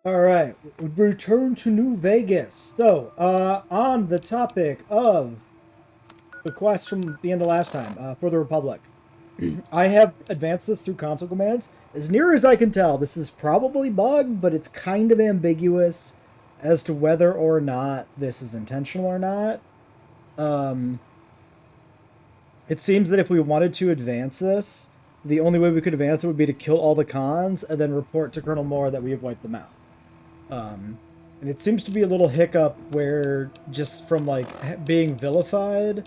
All right, return to New Vegas. So, on the topic of the quest from the end of last time, for the Republic, I have advanced this through console commands. As near as I can tell, this is probably bugged, but it's kind of ambiguous as to whether or not this is intentional or not. Um, it seems that if we wanted to advance this, the only way we could advance it would be to kill all the cons and then report to Colonel Moore that we have wiped them out. And it seems to be a little hiccup where just from like being vilified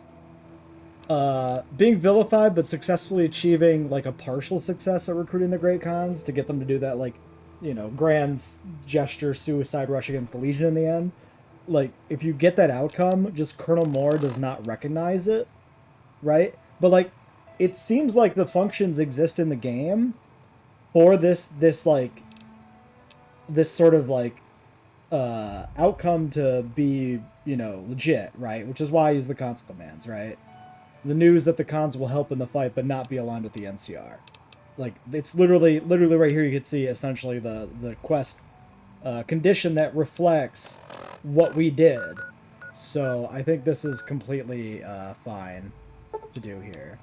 but successfully achieving like a partial success at recruiting the great cons to get them to do that, like, grand gesture suicide rush against the Legion in the end. Like, if you get that outcome, just Colonel Moore does not recognize it, right? But like, it seems like the functions exist in the game for this sort of like outcome to be, legit, right? Which is why I use the cons commands, right? The news that the cons will help in the fight but not be aligned with the NCR. Like, it's literally right here. You can see essentially the quest condition that reflects what we did. So I think this is completely fine to do here.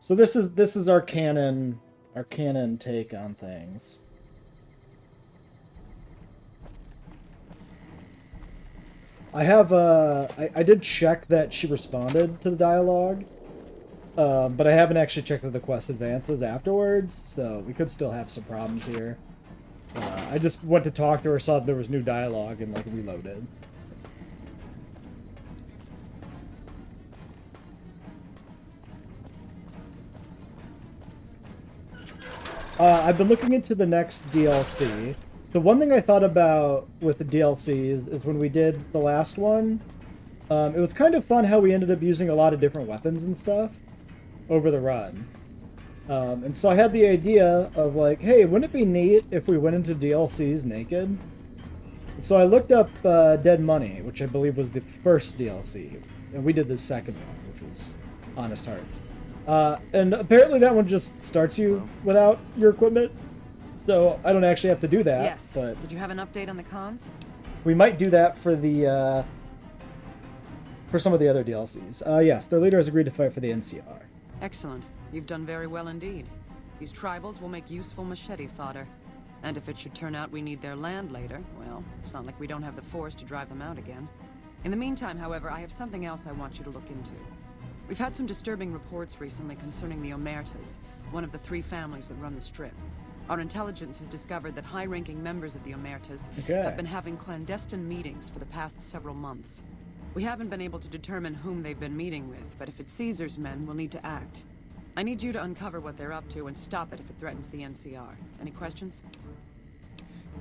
So this is our canon take on things. I have I did check that she responded to the dialogue, but I haven't actually checked that the quest advances afterwards, so we could still have some problems here. I just went to talk to her, saw that there was new dialogue, and like reloaded. I've been looking into the next DLC. So one thing I thought about with the DLCs is when we did the last one, it was kind of fun how we ended up using a lot of different weapons and stuff over the run. And so I had the idea of like, hey, wouldn't it be neat if we went into DLCs naked? So I looked up Dead Money, which I believe was the first DLC, and we did the second one, which was Honest Hearts. And apparently that one just starts you without your equipment, so I don't actually have to do that. Yes. But Did you have an update on the cons? we might do that for the for some of the other DLCs. Yes, their leader has agreed to fight for the NCR. Excellent. You've done very well indeed. These tribals will make useful machete fodder. And if it should turn out we need their land later, well, it's not like we don't have the force to drive them out again. In the meantime, however, I have something else I want you to look into. We've had some disturbing reports recently concerning the Omertas, one of the 3 families that run the Strip. Our intelligence has discovered that high-ranking members of the Omertas have been having clandestine meetings for the past several months. We haven't been able to determine whom they've been meeting with, but if it's Caesar's men, we'll need to act. I need you to uncover what they're up to and stop it if it threatens the NCR. Any questions?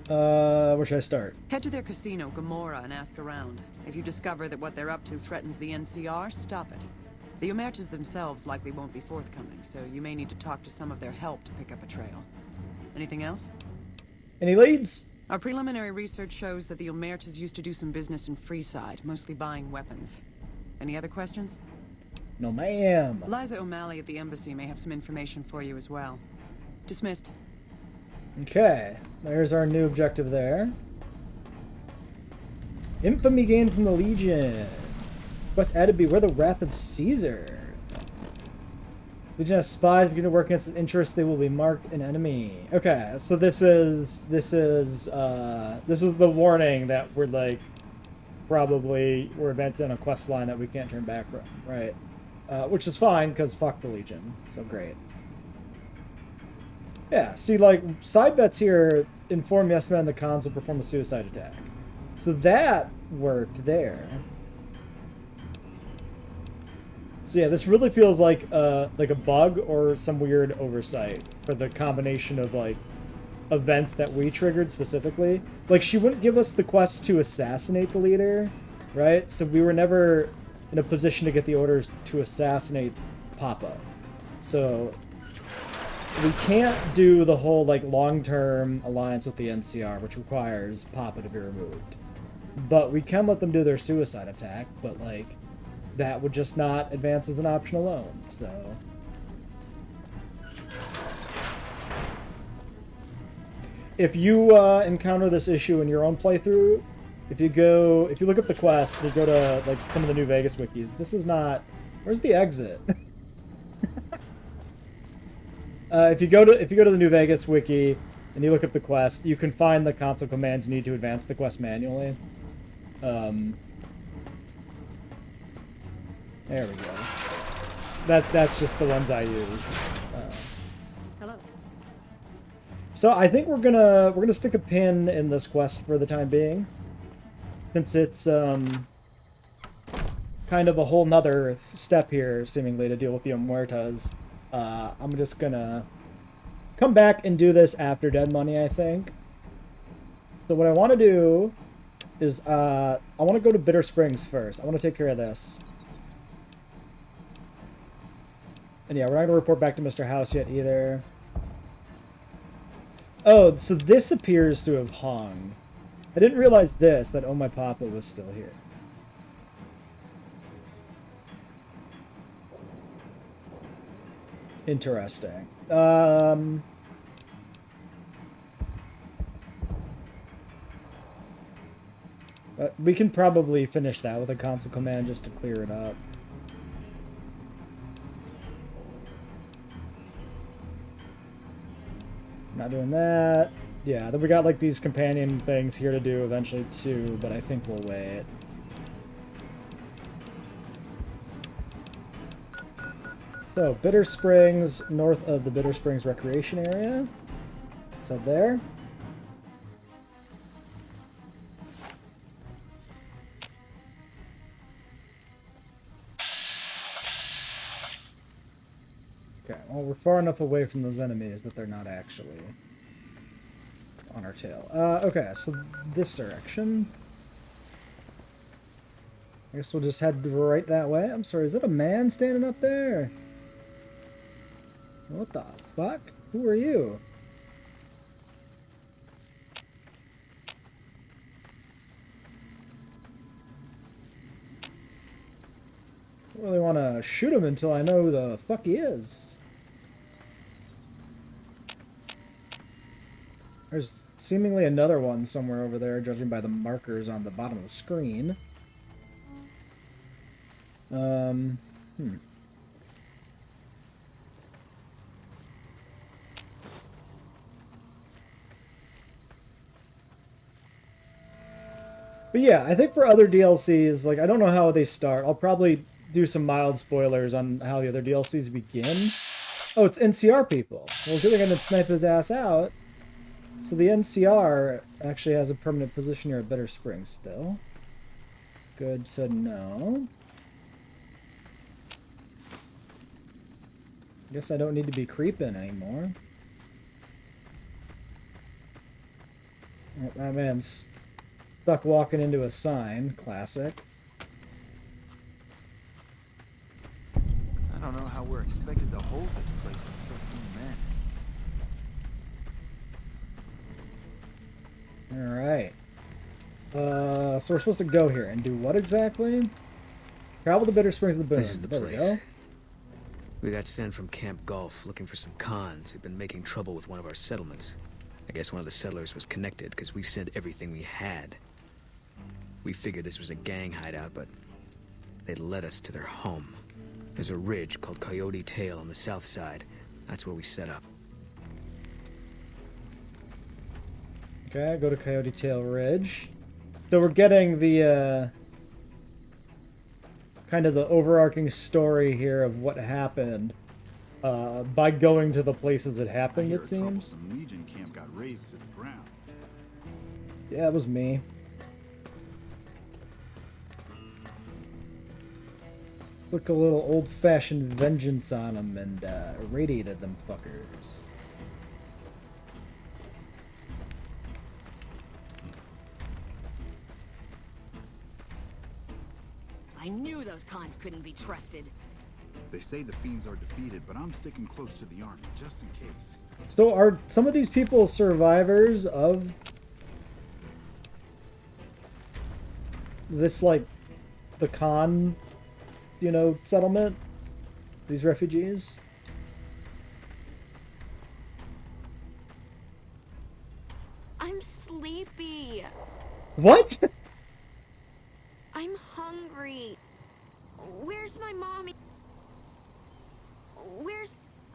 Where should I start? Head to their casino, Gomorrah, and ask around. If you discover that what they're up to threatens the NCR, stop it. The Omertas themselves likely won't be forthcoming, so you may need to talk to some of their help to pick up a trail. Anything else? Any leads? Our preliminary research shows that the Omertas used to do some business in Freeside, mostly buying weapons. Any other questions? No, ma'am. Liza O'Malley at the embassy may have some information for you as well. Dismissed. Okay, there's our new objective there. Infamy gained from the Legion. Quest added, beware the wrath of Caesar. Legion has spies begin to work against an interest, they will be marked an enemy. Okay, so this is the warning that we're like we're advancing a quest line that we can't turn back from, right? Which is fine because fuck the Legion, so great. Yeah, see, like, side bets here inform yes men the cons will perform a suicide attack. So that worked there. So yeah, this really feels like a bug or some weird oversight for the combination of like events that we triggered specifically. Like, she wouldn't give us the quest to assassinate the leader, right? So we were never in a position to get the orders to assassinate Papa. So we can't do the whole like long-term alliance with the NCR, which requires Papa to be removed. But we can let them do their suicide attack, but like that would just not advance as an option alone, so. if you encounter this issue in your own playthrough, if you look up the quest, you go to like some of the New Vegas wikis. This is not. Where's the exit? If you go to the New Vegas wiki and you look up the quest, you can find the console commands you need to advance the quest manually. There we go. That's just the ones I use. Hello. So I think we're gonna stick a pin in this quest for the time being, since it's kind of a whole nother step here, seemingly, to deal with the Omuertas. I'm just gonna come back and do this after Dead Money, I think. So what I want to do is I want to go to Bitter Springs first. I want to take care of this. And yeah, we're not going to report back to Mr. House yet either. Oh, so this appears to have hung. I didn't realize this, that Oh My Papa was still here. Interesting. We can probably finish that with a console command just to clear it up. Not doing that. Yeah, then we got like these companion things here to do eventually too, but I think we'll wait. So, Bitter Springs, north of the Bitter Springs Recreation Area. So there. Okay, well, we're far enough away from those enemies that they're not actually on our tail. Okay, so this direction. I guess we'll just head right that way. I'm sorry, is that a man standing up there? What the fuck? Who are you? I don't really want to shoot him until I know who the fuck he is. There's seemingly another one somewhere over there, judging by the markers on the bottom of the screen. But yeah, I think for other DLCs, like, I don't know how they start. I'll probably do some mild spoilers on how the other DLCs begin. Oh, it's NCR people. Well, they're gonna snipe his ass out. So the NCR actually has a permanent position here at Bitter Springs still. Good to know. Guess I don't need to be creeping anymore. Oh, that man's stuck walking into a sign. Classic. I don't know how we're expected to hold this place with so few men. Alright. So we're supposed to go here and do what exactly? Travel to Bitter Springs of the Boom. This is the there place. We go. We got sent from Camp Gulf looking for some cons who've been making trouble with one of our settlements. I guess one of the settlers was connected because we sent everything we had. We figured this was a gang hideout, but they led us to their home. There's a ridge called Coyote Tail on the south side. That's where we set up. Okay, go to Coyote Tail Ridge. So we're getting the, kind of the overarching story here of what happened, by going to the places it happened, it seems. Some Legion camp got razed to the ground. Yeah, it was me. Took a little old-fashioned vengeance on them and irradiated them fuckers. I knew those cons couldn't be trusted. They say the fiends are defeated, but I'm sticking close to the army, just in case. So are some of these people survivors of this, like, the con, you know, settlement? These refugees? sleepy. What? I'm hungry. Where's my mommy?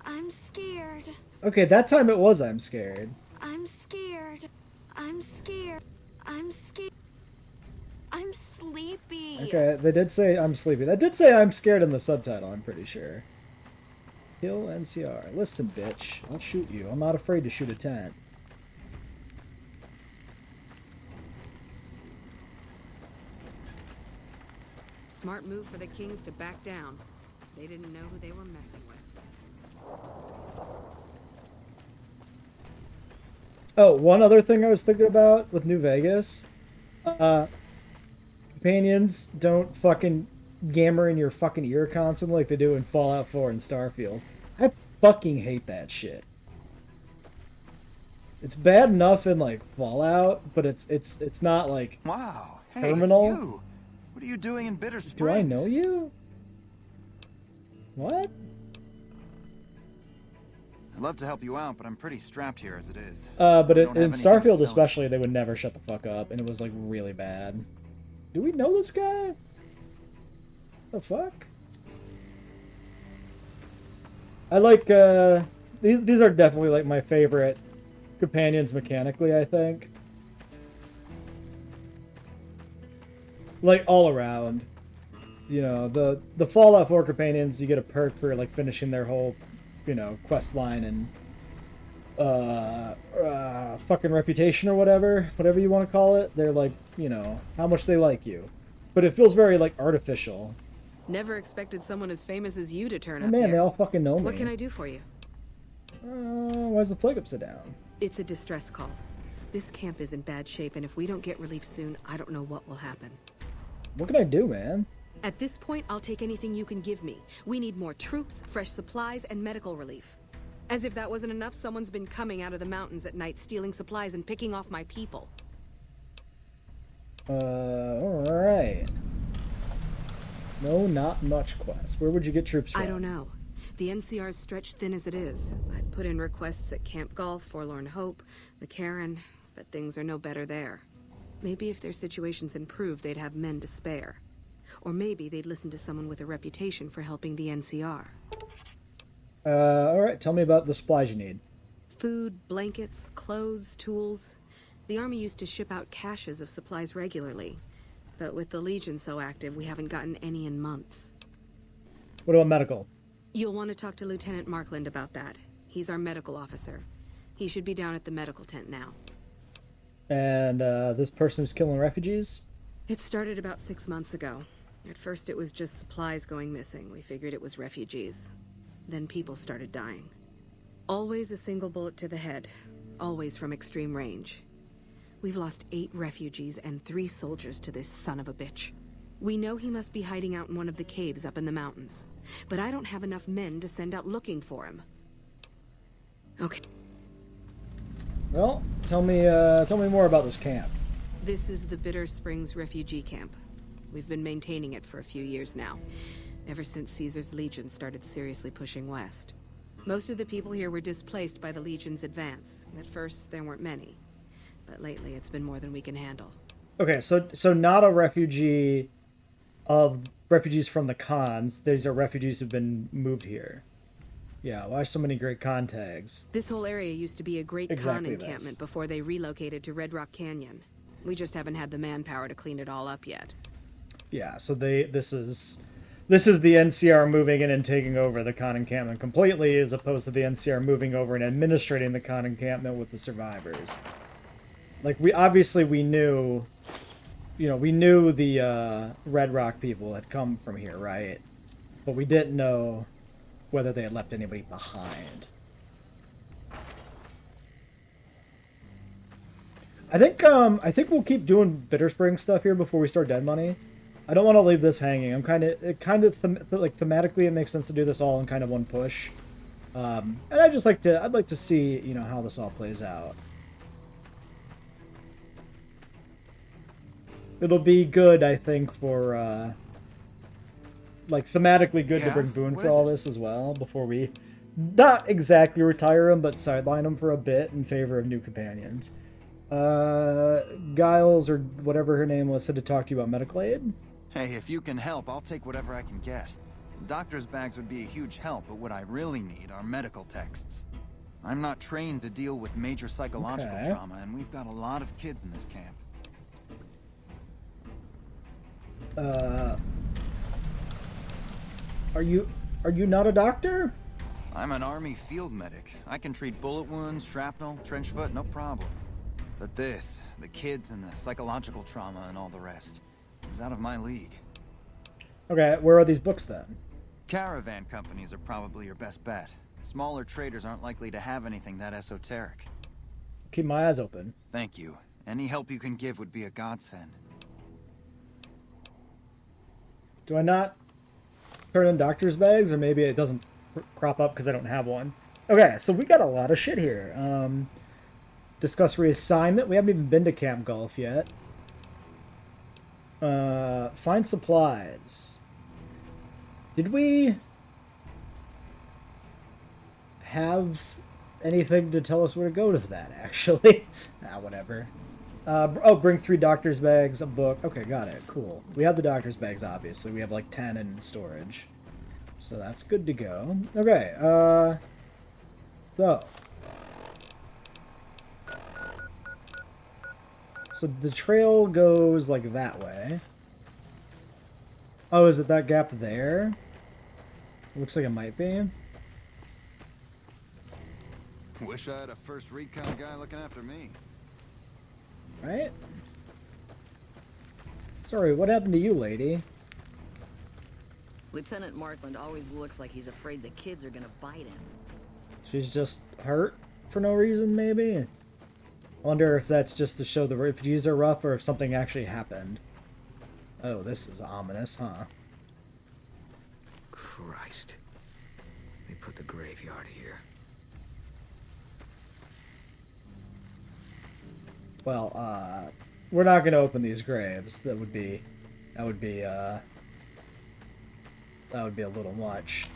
I'm scared. Okay, that time it was I'm scared. I'm scared. I'm scared. I'm scared. I'm sleepy. Okay, they did say I'm sleepy. That did say I'm scared in the subtitle, I'm pretty sure. Kill NCR. Listen, bitch. I'll shoot you. I'm not afraid to shoot a tent. Smart move for the Kings to back down. They didn't know who they were messing with. Oh, one other thing I was thinking about with New Vegas. Companions don't fucking yammer in your fucking ear constantly like they do in Fallout 4 and Starfield. I fucking hate that shit. It's bad enough in like Fallout, but it's not like Wow, hey, terminal. it's you. What are you doing in Bitter Do Springs? I know you? What? I'd love to help you out, but I'm pretty strapped here as it is. But I in don't have anything to Starfield sell. especially, they would never shut the fuck up, and it was like really bad. Do we know this guy? The fuck? I like, these are definitely like my favorite companions mechanically, I think. Like all around. You know, the Fallout 4 companions, you get a perk for like finishing their whole, you know, quest line and fucking reputation or whatever you want to call it. They're like, you know, how much they like you. But it feels very like artificial. Never expected someone as famous as you to turn Oh up man, here. they all fucking know me. What can I do for you? Why's the flag upside down? It's a distress call. This camp is in bad shape, and if we don't get relief soon, I don't know what will happen. What can I do, man? At this point, I'll take anything you can give me. We need more troops, fresh supplies, and medical relief. As if that wasn't enough, someone's been coming out of the mountains at night, stealing supplies and picking off my people. Alright. No, not much quest. Where would you get troops from? I don't know. The NCR's stretched thin as it is. I've put in requests at Camp Golf, Forlorn Hope, McCarran, but things are no better there. Maybe if their situations improve, they'd have men to spare. Or maybe they'd listen to someone with a reputation for helping the NCR. Alright, tell me about the supplies you need. Food, blankets, clothes, tools. The Army used to ship out caches of supplies regularly. But with the Legion so active, we haven't gotten any in months. What about medical? You'll want to talk to Lieutenant Markland about that. He's our medical officer. He should be down at the medical tent now. And, this person who's killing refugees? It started about 6 months ago. At first it was just supplies going missing. We figured it was refugees. Then people started dying. Always a single bullet to the head. Always from extreme range. We've lost 8 refugees and 3 soldiers to this son of a bitch. We know he must be hiding out in one of the caves up in the mountains. But I don't have enough men to send out looking for him. Okay. Well, tell me more about this camp. This is the Bitter Springs refugee camp. We've been maintaining it for a few years now, ever since Caesar's Legion started seriously pushing west. Most of the people here were displaced by the Legion's advance. At first, there weren't many, but lately it's been more than we can handle. Okay, so not a refugee of refugees from the cons. These are refugees who've been moved here. Yeah, why so many great con tags? This whole area used to be a great Exactly con encampment before they relocated to Red Rock Canyon. We just haven't had the manpower to clean it all up yet. Yeah, so this is the NCR moving in and taking over the con encampment completely, as opposed to the NCR moving over and administrating the con encampment with the survivors. Like, we knew, you know, we knew the Red Rock people had come from here, right? But we didn't know whether they had left anybody behind. I think we'll keep doing Bitter Spring stuff here before we start Dead Money. I don't want to leave this hanging. Thematically it makes sense to do this all in kind of one push. And I'd like to see, you know, how this all plays out. It'll be good, I think, for like thematically good to bring Boone for all this as well before we not exactly retire him, but sideline him for a bit in favor of new companions. Giles, or whatever her name was, said to talk to you about medical aid. Hey, if you can help, I'll take whatever I can get. Doctor's bags would be a huge help, but what I really need are medical texts. I'm not trained to deal with major psychological Okay. trauma, and we've got a lot of kids in this camp. Are you not a doctor? I'm an army field medic. I can treat bullet wounds, shrapnel, trench foot, no problem. But this, the kids and the psychological trauma and all the rest, is out of my league. Okay, where are these books then? Caravan companies are probably your best bet. Smaller traders aren't likely to have anything that esoteric. Keep my eyes open. Thank you. Any help you can give would be a godsend. Do I not turn in doctor's bags, or maybe it doesn't crop up because I don't have one? Okay, so we got a lot of shit here. Discuss reassignment. We haven't even been to Camp Golf yet. Find supplies. Did we have anything to tell us where to go to that, actually? Whatever. Bring 3 doctor's bags, a book. Okay, got it. Cool. We have the doctor's bags, obviously. We have like 10 in storage. So that's good to go. Okay, So the trail goes like that way. Oh, is it that gap there? Looks like it might be. Wish I had a first recon guy looking after me. Right? Sorry, what happened to you, lady? Lieutenant Markland always looks like he's afraid the kids are gonna bite him. She's just hurt for no reason, maybe? I wonder if that's just to show the refugees are rough or if something actually happened. Oh, this is ominous, huh? Christ. They put the graveyard here. Well, we're not gonna open these graves. That would be a little much.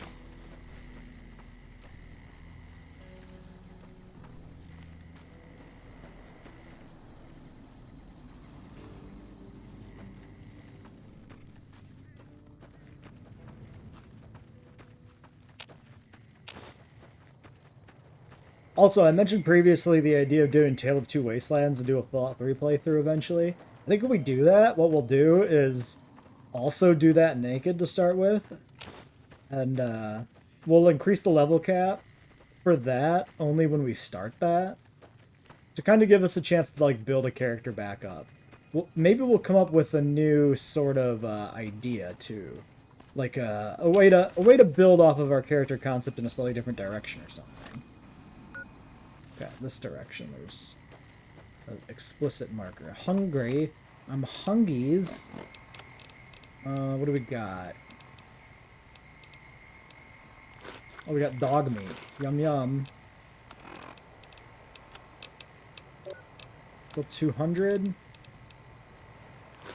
Also, I mentioned previously the idea of doing Tale of Two Wastelands and do a Fallout 3 playthrough eventually. I think if we do that, what we'll do is also do that naked to start with. And we'll increase the level cap for that only when we start that. To kind of give us a chance to like build a character back up. Maybe we'll come up with a new sort of idea too. Like a way to build off of our character concept in a slightly different direction or something. Okay, this direction, there's an explicit marker. Hungry. I'm hungies. What do we got? Oh, we got dog meat. Yum yum. Still 200.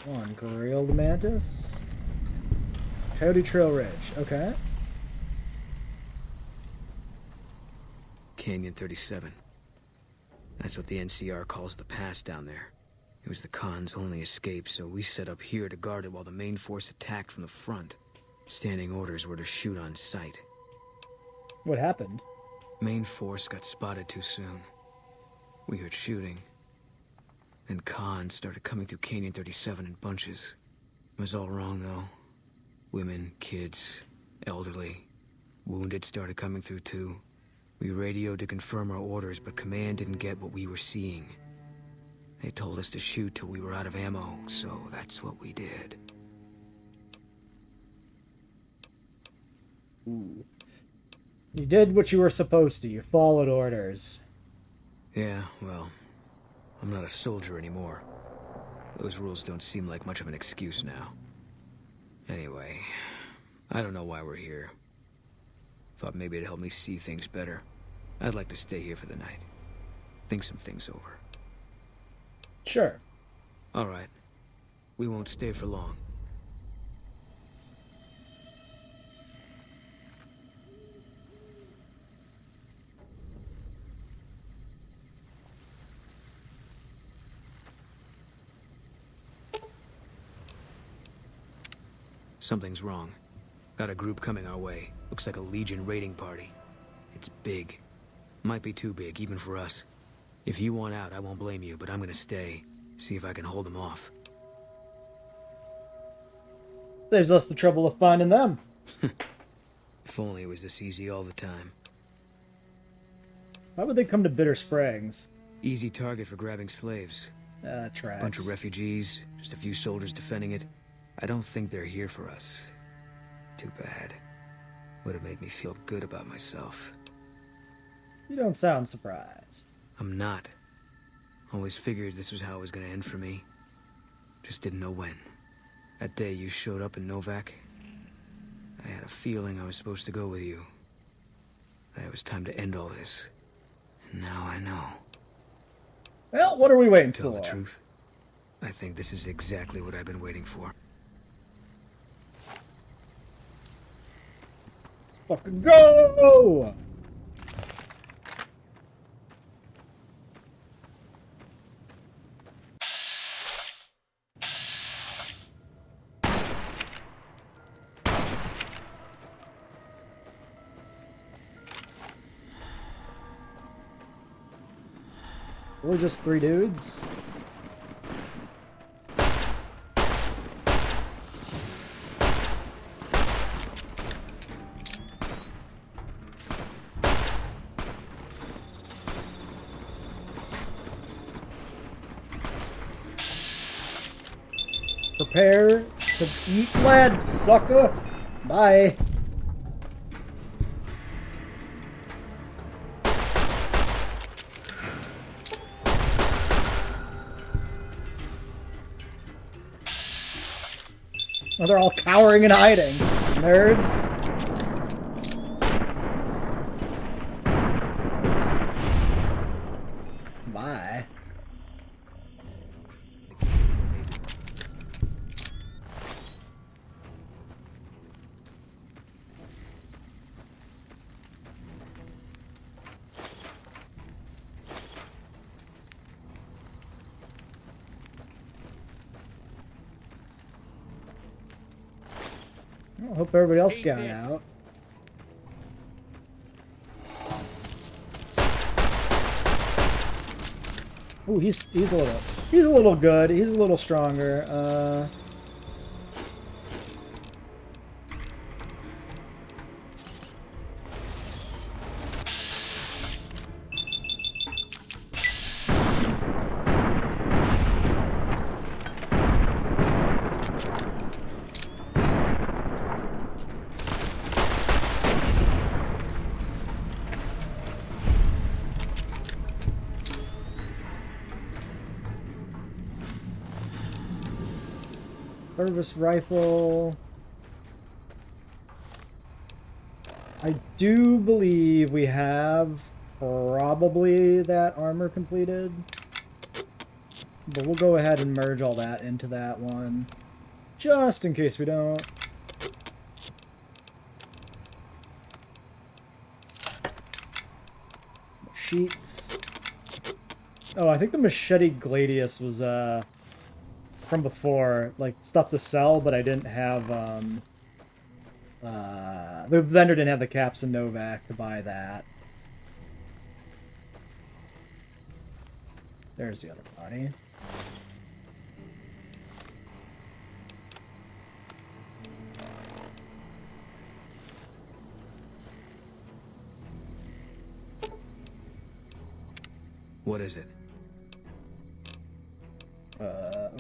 One grilled mantis. Coyote Trail Ridge. Okay. Canyon 37. That's what the NCR calls the pass down there. It was the Khan's only escape, so we set up here to guard it while the main force attacked from the front. Standing orders were to shoot on sight. What happened? Main force got spotted too soon. We heard shooting. Then Khan started coming through Canyon 37 in bunches. It was all wrong, though. Women, kids, elderly. Wounded started coming through, too. We radioed to confirm our orders, but command didn't get what we were seeing. They told us to shoot till we were out of ammo, so that's what we did. Ooh. You did what you were supposed to. You followed orders. Yeah, well, I'm not a soldier anymore. Those rules don't seem like much of an excuse now. Anyway, I don't know why we're here. Thought maybe it'd help me see things better. I'd like to stay here for the night. Think some things over. Sure. All right. We won't stay for long. Something's wrong. Got a group coming our way. Looks like a Legion raiding party. It's big. Might be too big, even for us. If you want out, I won't blame you, but I'm gonna stay. See if I can hold them off. Saves us the trouble of finding them. If only it was this easy all the time. Why would they come to Bitter Springs? Easy target for grabbing slaves. Tracks. Bunch of refugees, just a few soldiers defending it. I don't think they're here for us. Too bad. Would have made me feel good about myself. You don't sound surprised. I'm not. Always figured this was how it was gonna end for me. Just didn't know when. That day you showed up in Novak, I had a feeling I was supposed to go with you. That it was time to end all this. And now I know. Well, what are we waiting Tell for? the truth, I think this is exactly what I've been waiting for. Fucking go! We're just 3 dudes. Prepare to eat lead, sucker! Bye! Oh, they're all cowering and hiding. Nerds. Bye. I hope everybody else got out. Ooh, he's a little good. He's a little stronger. Service rifle. I do believe we have probably that armor completed. But we'll go ahead and merge all that into that one. Just in case we don't. Sheets. Oh, I think the machete gladius was from before, like stuff to sell, but I didn't have the vendor didn't have the caps in Novak to buy that. There's the other body. What is it?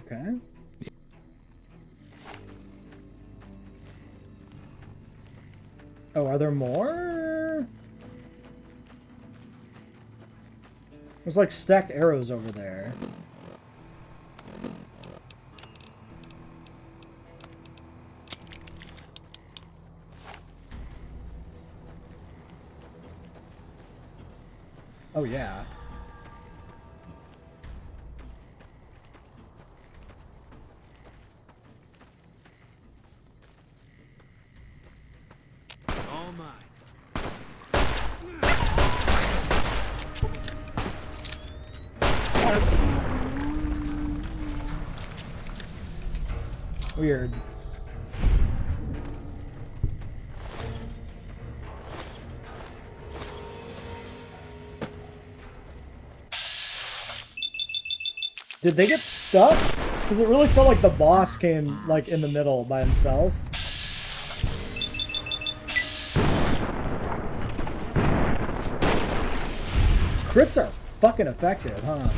Okay. Oh, are there more? There's like stacked arrows over there. Oh, yeah. All mine. Weird. Did they get stuck? Because it really felt like the boss came, like, in the middle by himself. Crits are fucking effective, huh?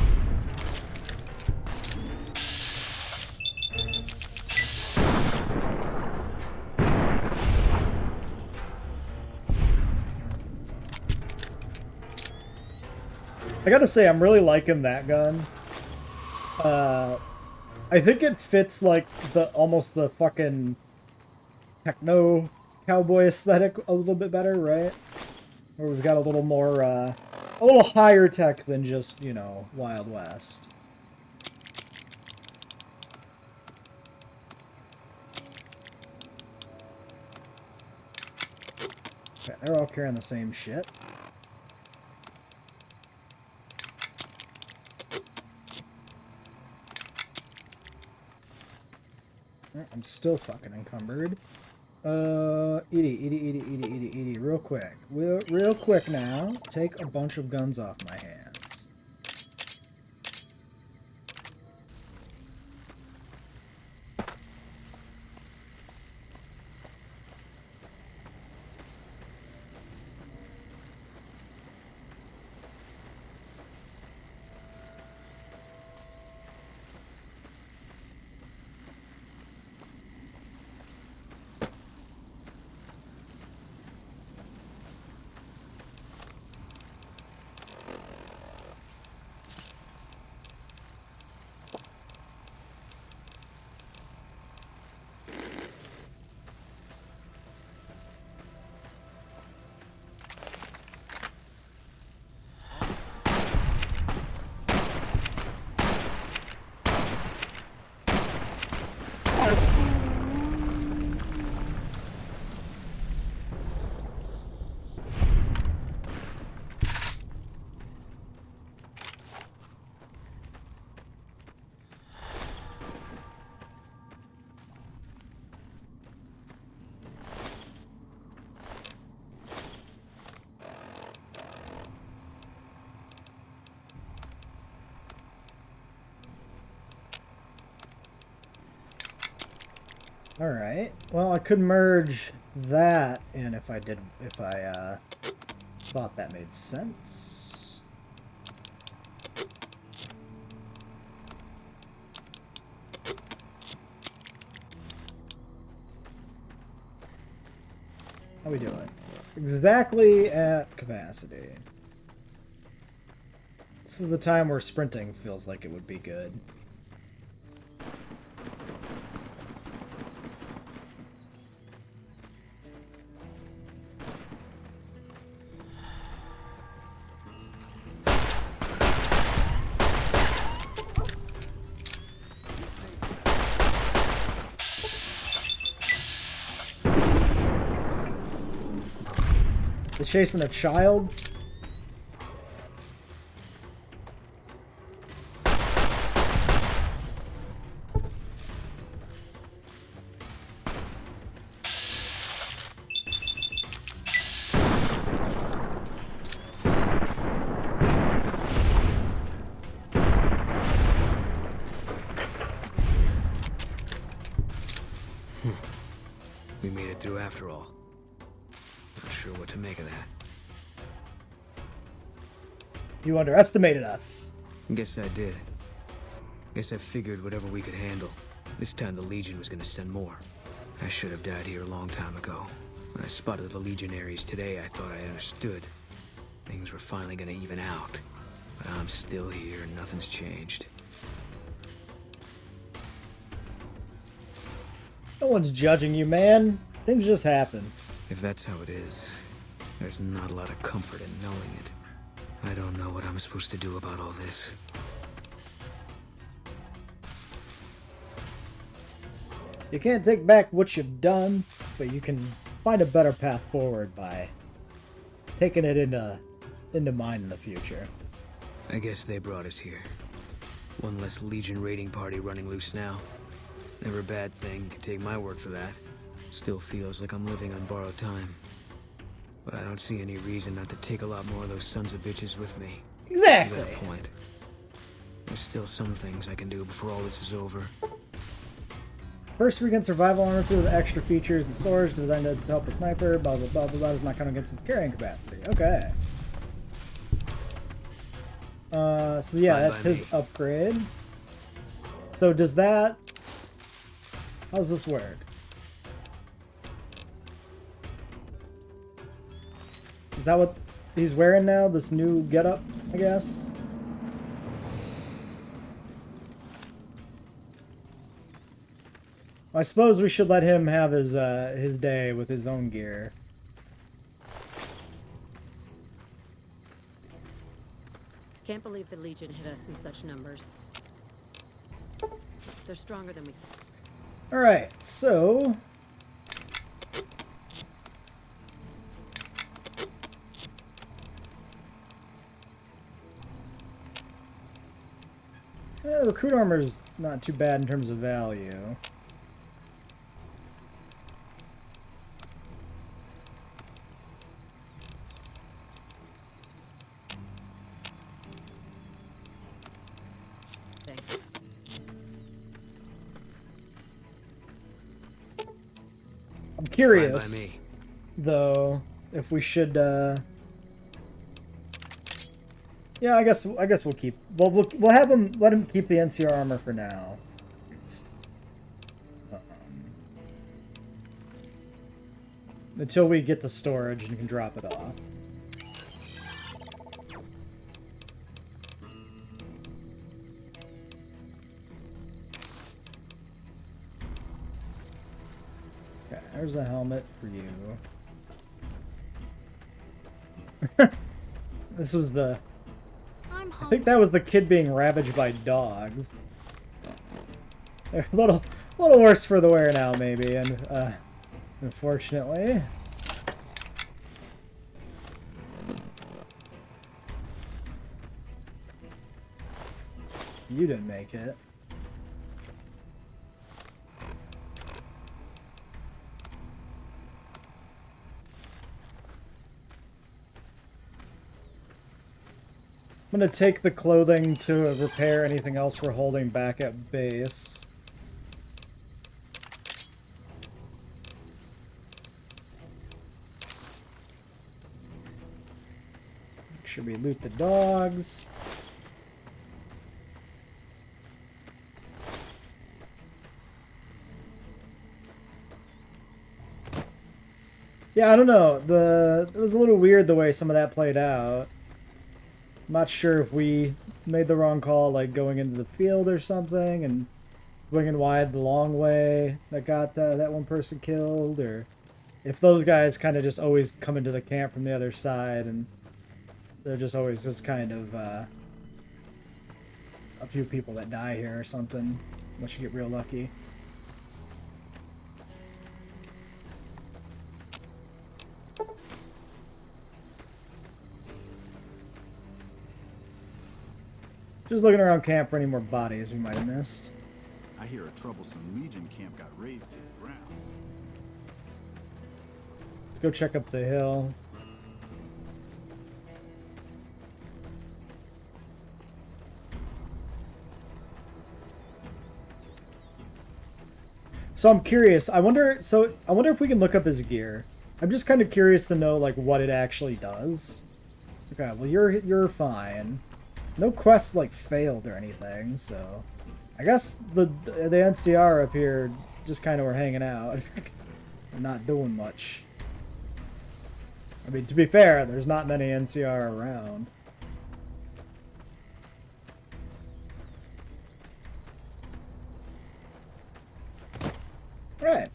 I gotta say, I'm really liking that gun. I think it fits, like, almost the fucking techno cowboy aesthetic a little bit better, right? Where we've got a little more, a little higher tech than just, you know, Wild West. Okay, they're all carrying the same shit. I'm still fucking encumbered. Edie, real quick. Real quick now. Take a bunch of guns off my hands. Alright, well I could merge that in if I thought that made sense. How we doing? Exactly at capacity. This is the time where sprinting feels like it would be good. They're chasing a child? We made it through after all. Not sure what to make of that. You underestimated us. Guess I did. Guess I figured whatever we could handle. This time the Legion was gonna send more. I should have died here a long time ago. When I spotted the Legionaries today, I thought I understood. Things were finally gonna even out. But I'm still here and nothing's changed. No one's judging you, man. Things just happen. If that's how it is, there's not a lot of comfort in knowing it. I don't know what I'm supposed to do about all this. You can't take back what you've done, but you can find a better path forward by taking it into mind in the future. I guess they brought us here. One less Legion raiding party running loose now. Never a bad thing, you can take my word for that. Still feels like I'm living on borrowed time. But I don't see any reason not to take a lot more of those sons of bitches with me. Exactly. You got a point. There's still some things I can do before all this is over. First, we can survival armor through the extra features and storage designed to help a sniper. Blah blah blah blah blah. Does not count against his carrying capacity. Okay. So yeah, that's his upgrade. So does that... How does this work? Is that what he's wearing now? This new getup, I guess? I suppose we should let him have his day with his own gear. Can't believe the Legion hit us in such numbers. They're stronger than we thought. Alright, so... recruit armor's not too bad in terms of value. I'm curious, though, if we should, yeah, I guess we'll keep, we'll have him, let him keep the NCR armor for now. Until we get the storage and can drop it off. Okay, there's a helmet for you. This was the... I think that was the kid being ravaged by dogs. They're a little worse for the wear now, maybe, and unfortunately. You didn't make it. I'm gonna take the clothing to repair anything else we're holding back at base. Should we loot the dogs? Yeah, I don't know. It was a little weird the way some of that played out. I'm not sure if we made the wrong call, like going into the field or something, and swinging wide the long way that got that one person killed, or if those guys kind of just always come into the camp from the other side, and they're just always just kind of a few people that die here or something, unless you get real lucky. Just looking around camp for any more bodies we might have missed. I hear a troublesome Legion camp got razed to the ground. Let's go check up the hill. So I'm curious. I wonder if we can look up his gear. I'm just kind of curious to know like what it actually does. Okay, well you're fine. No quests like failed or anything, so I guess the NCR up here just kind of were hanging out. They're not doing much. I mean, to be fair, there's not many NCR around. Right.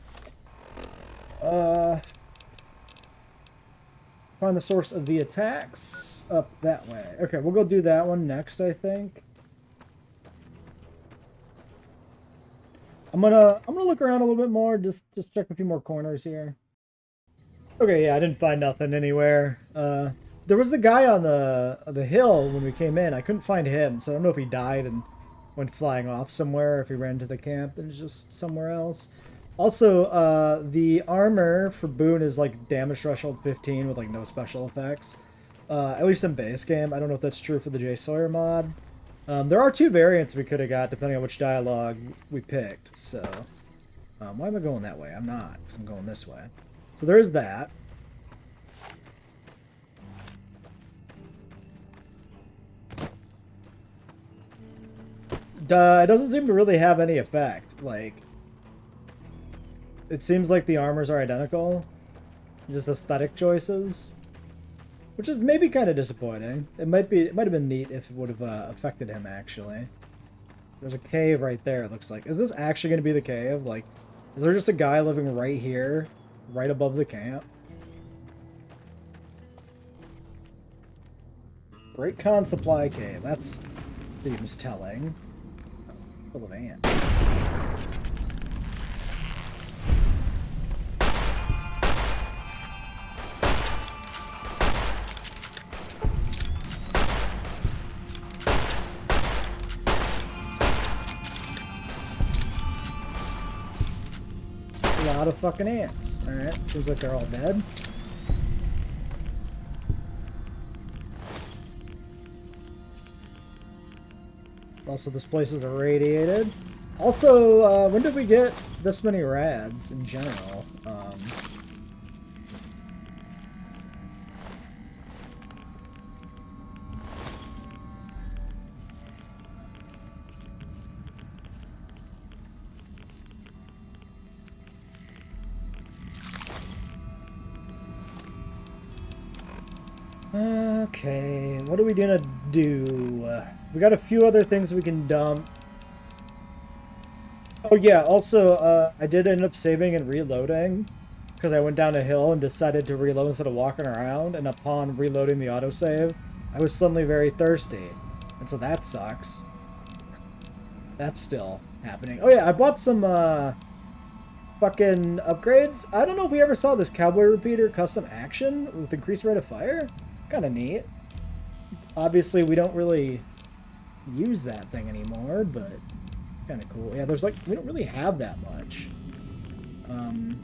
Find the source of the attacks up that way. Okay, we'll go do that one next, I think. I'm gonna look around a little bit more, just check a few more corners here. Okay, yeah, I didn't find nothing anywhere. There was the guy on the hill when we came in. I couldn't find him, so I don't know if he died and went flying off somewhere, or if he ran to the camp and is just somewhere else. Also, the armor for Boone is like damage threshold 15 with like no special effects. At least in base game. I don't know if that's true for the jsawyer mod. There are two variants we could have got depending on which dialogue we picked. So, why am I going that way? I'm not, because I'm going this way. So there is that. It doesn't seem to really have any effect. Like, it seems like the armors are identical, just aesthetic choices, which is maybe kind of disappointing. It might have been neat if it would have affected him actually. There's a cave right there. It looks like. Is this actually going to be the cave? Like, is there just a guy living right here, right above the camp? Great Khan Supply Cave. That's seems telling. Full of ants. A lot of fucking ants. Alright, seems like they're all dead. Also, this place is irradiated. Also, when did we get this many rads in general? Okay, what are we gonna do? We got a few other things we can dump. Oh yeah, also, I did end up saving and reloading because I went down a hill and decided to reload instead of walking around, and upon reloading the autosave, I was suddenly very thirsty. And so that sucks. That's still happening. Oh yeah, I bought some, fucking upgrades. I don't know if we ever saw this Cowboy Repeater custom action with increased rate of fire. Kind of neat. Obviously, we don't really use that thing anymore, but it's kind of cool. Yeah, there's like, we don't really have that much. I'm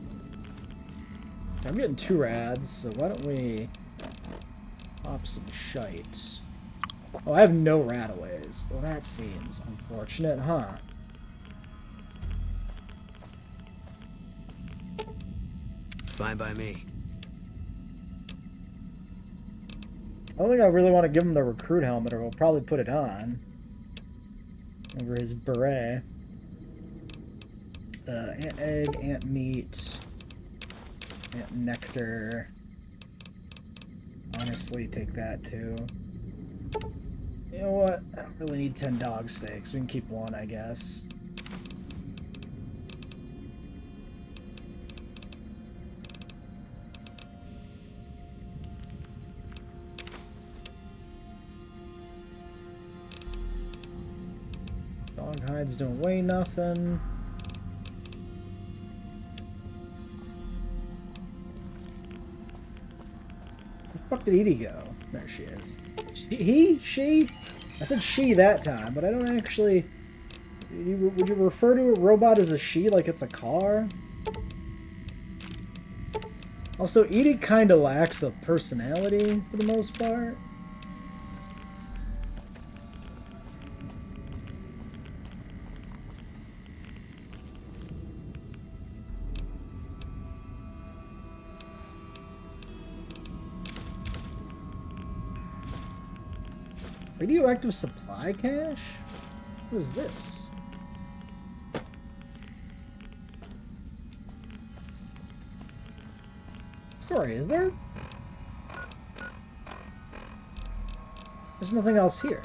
getting 2 rads, so why don't we pop some shite. Oh, I have no radaways. Well, that seems unfortunate, huh? Fine by me. I don't think I really want to give him the recruit helmet, or we'll probably put it on over his beret. Ant egg, ant meat, ant nectar. Honestly, take that too. You know what? I don't really need 10 dog steaks. We can keep 1, I guess. Dog hides don't weigh nothing. Where the fuck did Edie go? There she is. She? I said she that time, but I don't actually... Would you refer to a robot as a she like it's a car? Also, Edie kind of lacks a personality for the most part. Radioactive supply cache? What is this? Sorry, is there? There's nothing else here.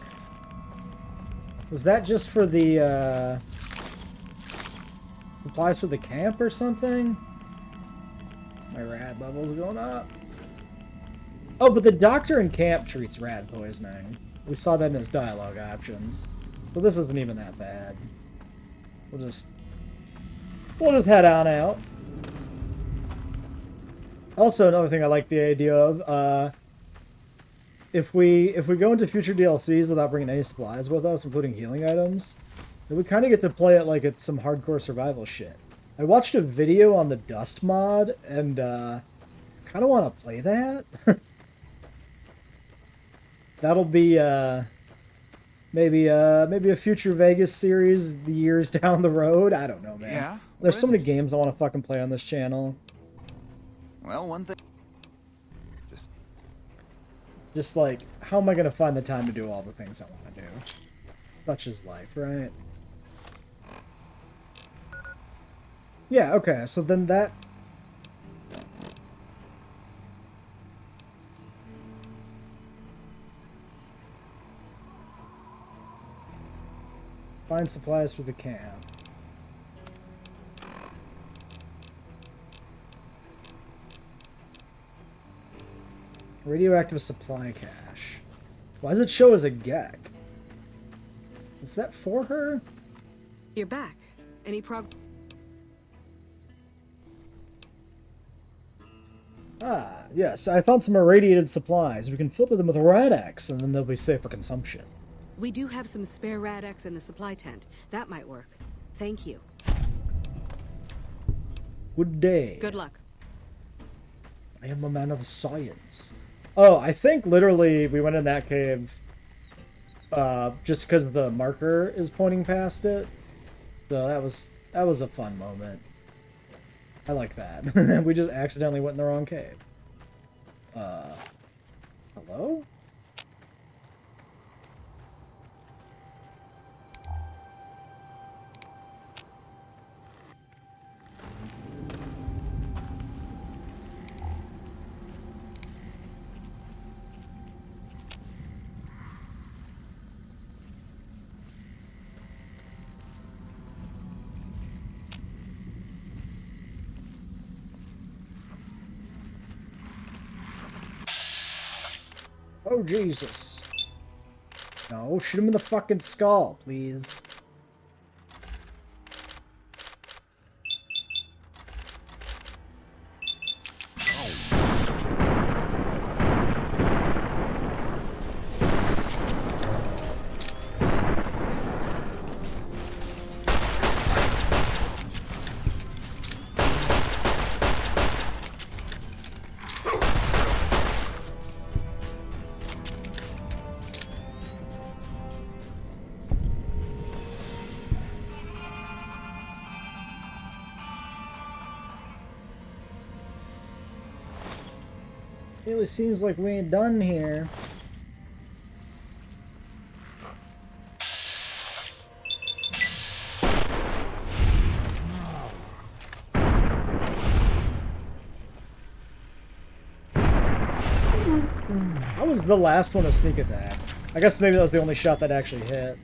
Was that just for the, supplies for the camp or something? My rad level's going up. Oh, but the doctor in camp treats rad poisoning. We saw that in his dialogue options. So this isn't even that bad. We'll just head on out. Also, another thing I like the idea of, if we go into future DLCs without bringing any supplies with us, including healing items, then we kind of get to play it like it's some hardcore survival shit. I watched a video on the Dust mod, and kind of want to play that. That'll be Maybe a future Vegas series the years down the road. I don't know, man. Yeah? There's What so is many it? games I want to fucking play on this channel. Well, one thing... Just like, how am I gonna find the time to do all the things I want to do? Such is life, right? Yeah, okay, so then that... Find supplies for the camp. Radioactive supply cache. Why does it show as a gag? Is that for her? You're back. Any Ah, yes, I found some irradiated supplies. We can filter them with Rad-X, and then they'll be safe for consumption. We do have some spare Rad-X in the supply tent. That might work. Thank you. Good day. Good luck. I am a man of science. Oh, I think literally we went in that cave just because the marker is pointing past it. So that was a fun moment. I like that. We just accidentally went in the wrong cave. Hello? Oh, Jesus. No, shoot him in the fucking skull, please. Really seems like we ain't done here. How was the last one a sneak attack? I guess maybe that was the only shot that actually hit.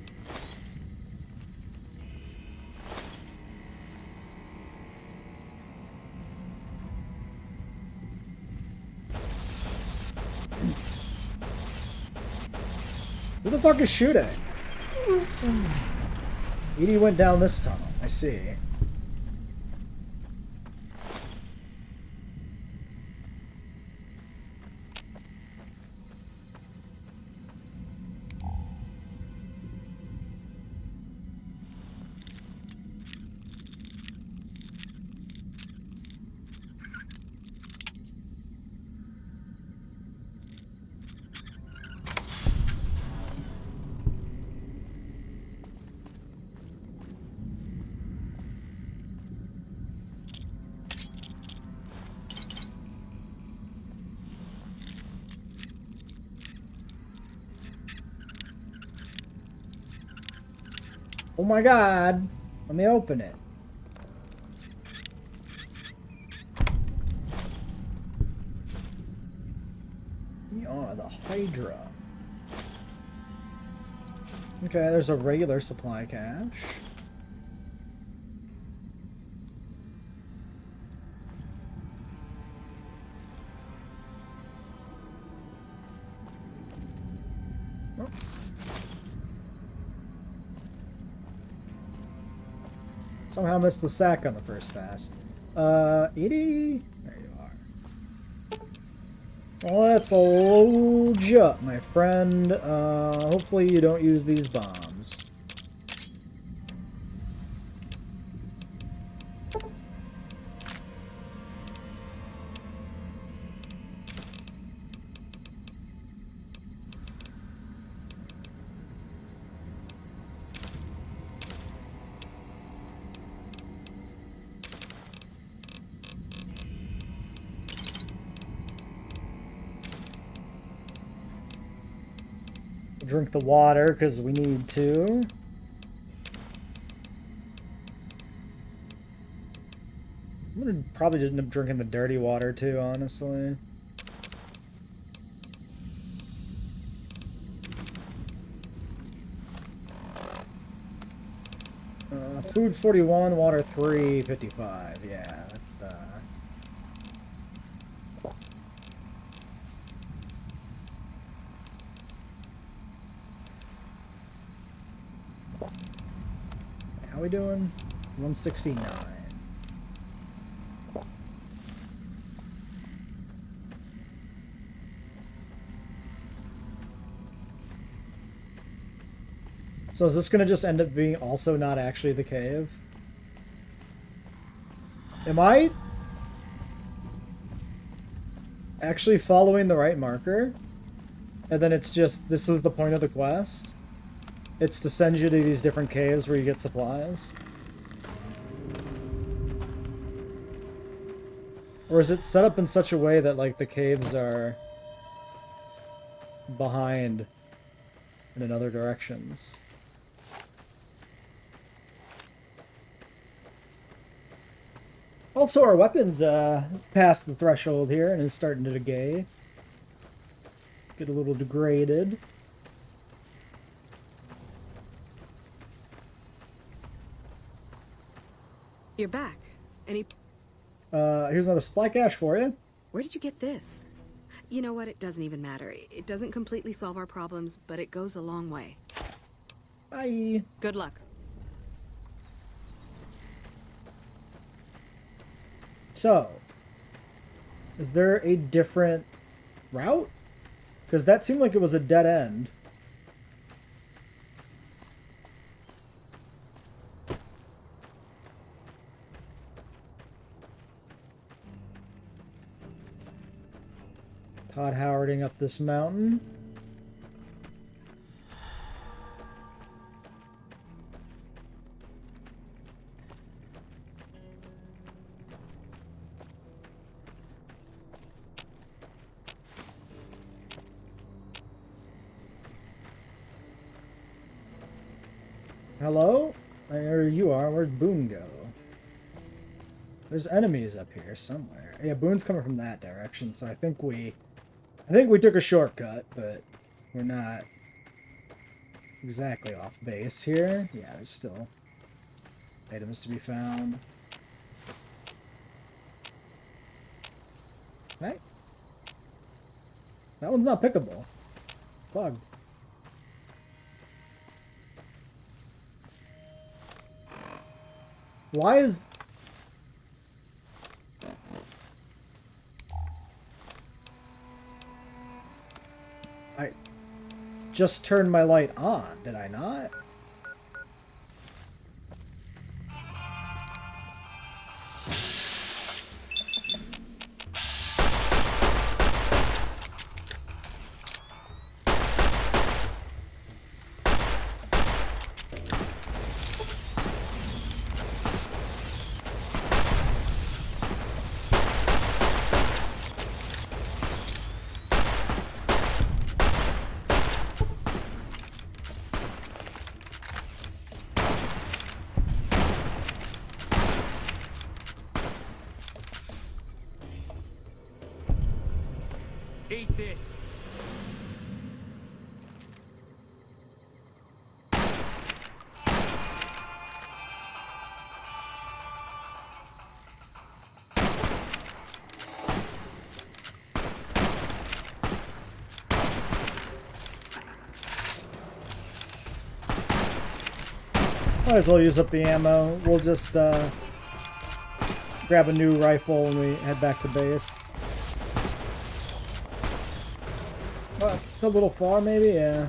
Who the fuck is shooting? Edie went down this tunnel. I see. Oh my god. Let me open it. We are the Hydra. Okay, there's a regular supply cache. Oh. Somehow missed the sack on the first pass. Edie? There you are. Well, let's load you up, my friend. Hopefully you don't use these bombs. drink the water because we need to. I'm gonna probably just end up drinking the dirty water too, honestly. Food 41, water 355. Yeah, that's how we doing? 169. So is this going to just end up being also not actually the cave? Am I actually following the right marker? And then it's just, this is the point of the quest? It's to send you to these different caves where you get supplies? Or is it set up in such a way that, like, the caves are behind and in other directions? Also, our weapons passed the threshold here and is starting to decay. Get a little degraded. You're back. Any... Here's another supply cache for you. Where did you get this? You know what? It doesn't even matter. It doesn't completely solve our problems, but it goes a long way. Bye. Good luck. So, is there a different route? Because that seemed like it was a dead end. Todd Howarding up this mountain. Hello? There you are. Where'd Boone go? There's enemies up here somewhere. Yeah, Boone's coming from that direction, so I think we took a shortcut, but we're not exactly off base here. Yeah, there's still items to be found. Right? That one's not pickable. Bug. Why is... I just turned my light on, did I not? Eat this. Might as well use up the ammo. We'll just grab a new rifle when we head back to base. It's a little far, maybe? Yeah.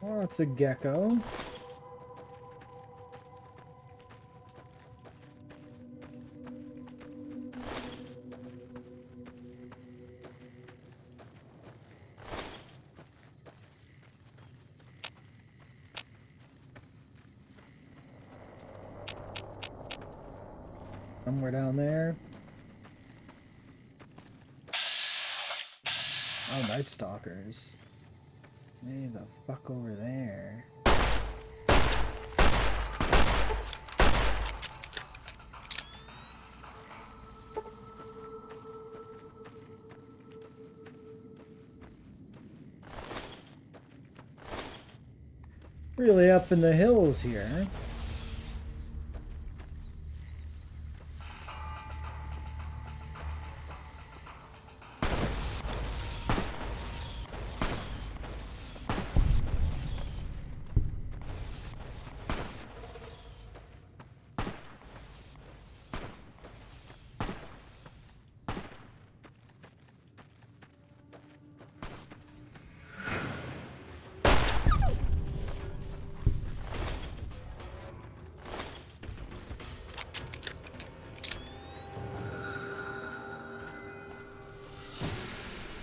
Oh, it's a gecko. Somewhere down there. Oh, Night Stalkers. Way the fuck over there. Really up in the hills here.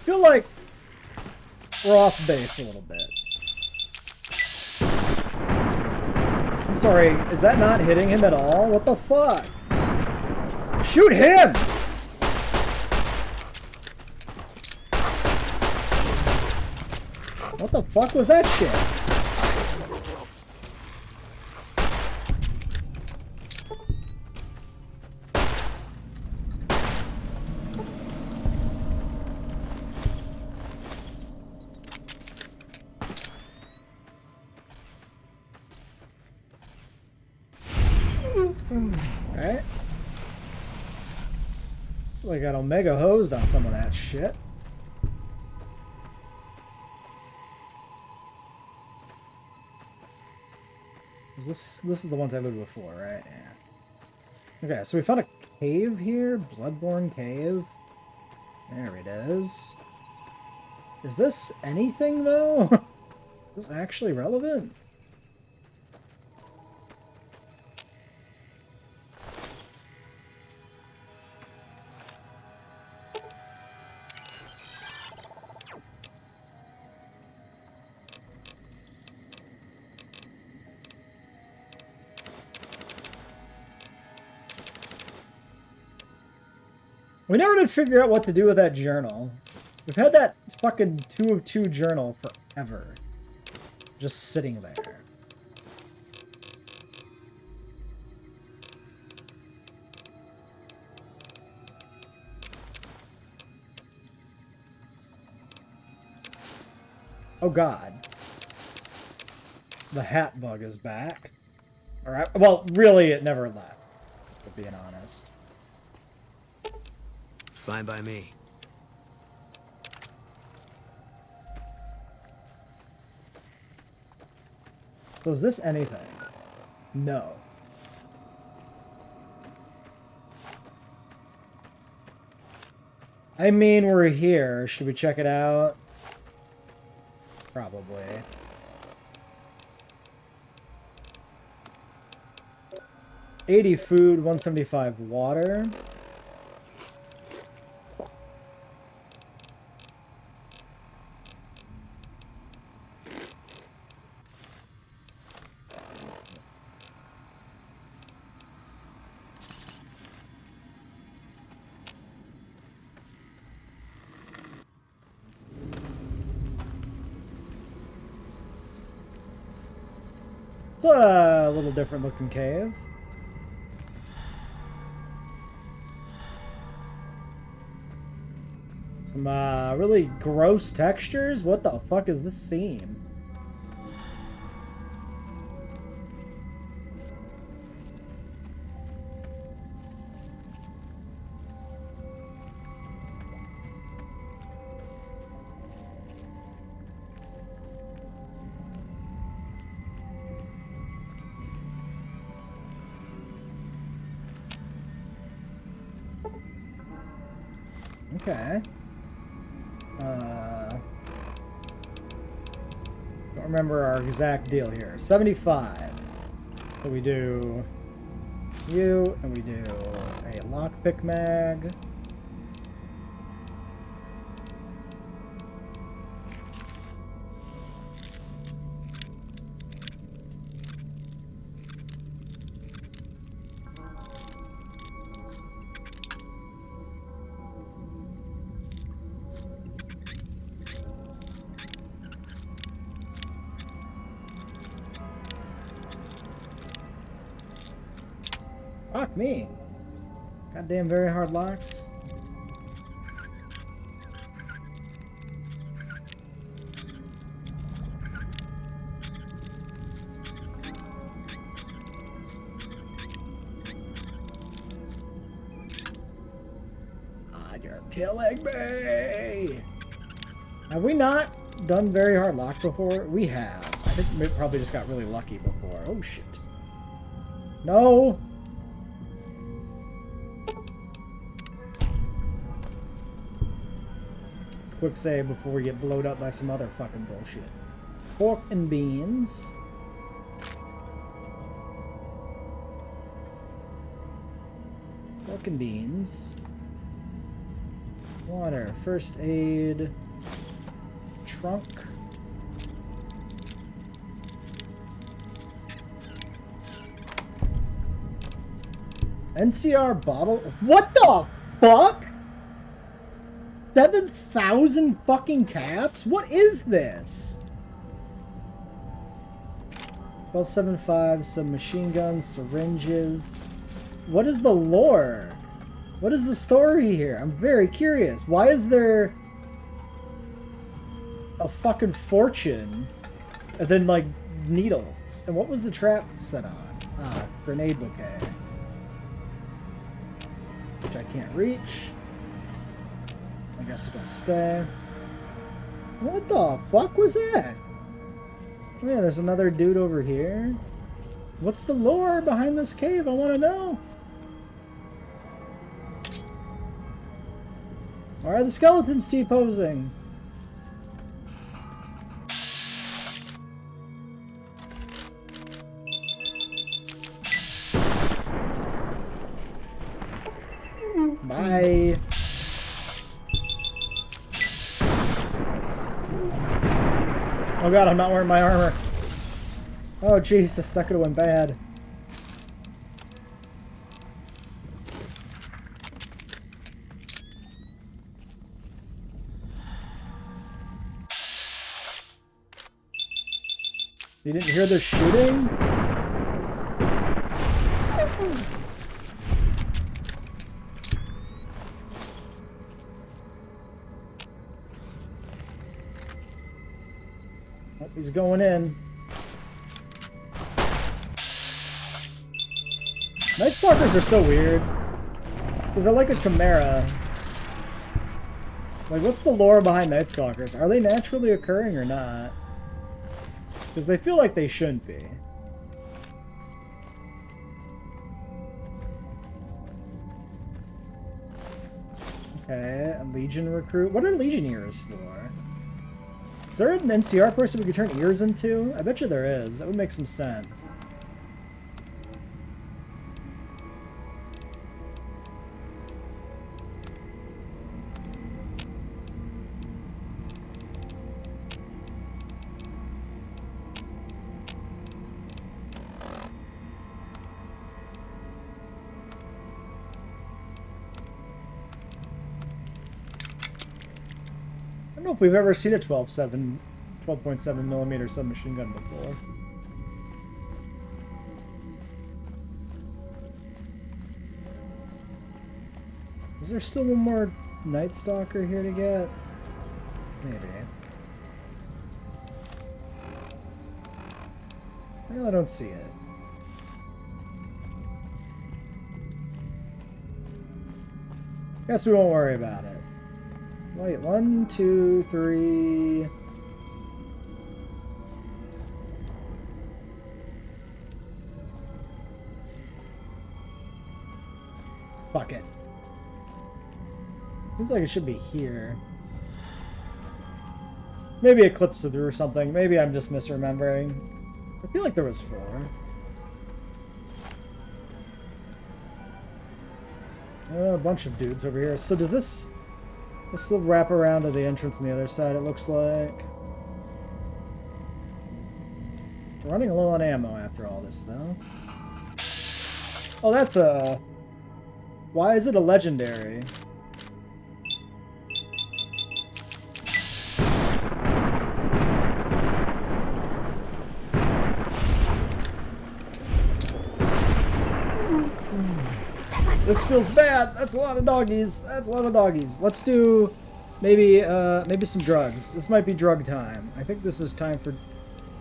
Feel like we're off base a little bit. I'm sorry, is that not hitting him at all? What the fuck? Shoot him! What the fuck was that shit? Alright. I got Omega hosed on some of that shit. This is the ones I looted before, right? Yeah. Okay, so we found a cave here. Bloodborne cave. There it is. Is this anything, though? Is this actually relevant? We never did figure out what to do with that journal. We've had that fucking 2 of 2 journal forever. Just sitting there. Oh god. The hat bug is back. Alright, well, really, it never left, if being honest. Fine by me. So is this anything? No. I mean, we're here. Should we check it out? Probably. $80 food, $175 water. It's a little different looking cave. Some really gross textures. What the fuck is this scene? Okay. remember our exact deal here. 75. So we do you, and we do a lockpick mag. Fuck me. Goddamn very hard locks. Ah, you're killing me. Have we not done very hard lock before? We have. I think we probably just got really lucky before. Oh shit. No! Quick save before we get blowed up by some other fucking bullshit. Pork and beans. Pork and beans. Water. First aid. Trunk. NCR bottle. What the fuck? 7,000 fucking caps? What is this? 1275, some machine guns, syringes. What is the lore? What is the story here? I'm very curious. Why is there a fucking fortune and then like needles? And what was the trap set on? Ah, grenade bouquet. Which I can't reach. I guess it'll stay. What the fuck was that? Oh yeah, there's another dude over here. What's the lore behind this cave? I want to know. Why are the skeletons T-posing? Bye. Oh god, I'm not wearing my armor. Oh Jesus, that could have went bad. You didn't hear the shooting? Oh, he's going in. Night Stalkers are so weird. Because they're like a chimera. Like, what's the lore behind Night Stalkers? Are they naturally occurring or not? Because they feel like they shouldn't be. Okay, a Legion recruit. What are Legion ears for? Is there an NCR person we could turn ears into? I bet you there is. That would make some sense. I don't know if we've ever seen a 12.7 millimeter submachine gun before. Is there still one more Night Stalker here to get? Maybe. Well, I don't see it. Guess we won't worry about it. Wait, 1, 2, 3. Fuck it. Seems like it should be here. Maybe Eclipse through or something. Maybe I'm just misremembering. I feel like there was 4. A bunch of dudes over here. So does this will wrap around to the entrance on the other side, it looks like. We're running low on ammo after all this, though. Oh, that's a... Why is it a legendary? This feels bad. That's a lot of doggies. That's a lot of doggies. Let's do maybe some drugs. This might be drug time. I think this is time for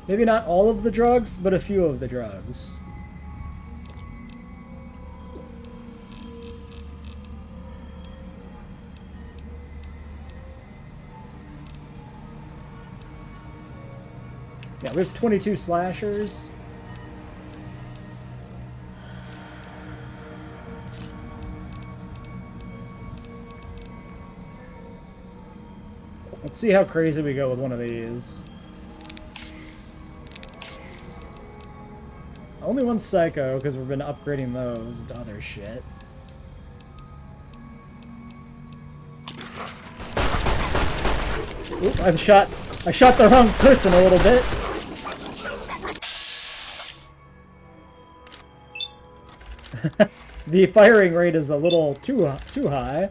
maybe not all of the drugs, but a few of the drugs. Yeah, we have 22 slashers. Let's see how crazy we go with one of these. Only one psycho, because we've been upgrading those into other shit. Oop, I shot the wrong person a little bit. The firing rate is a little too high.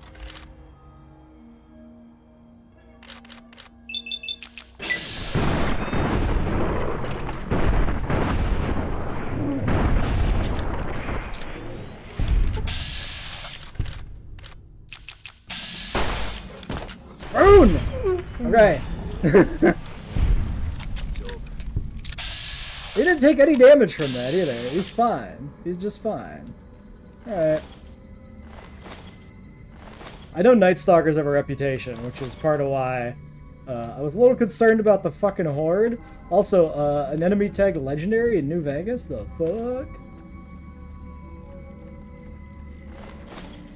Boom! Okay. He didn't take any damage from that either. He's fine. He's just fine. Alright. I know Night Stalkers have a reputation, which is part of why I was a little concerned about the fucking Horde. Also, an enemy tagged legendary in New Vegas? The fuck?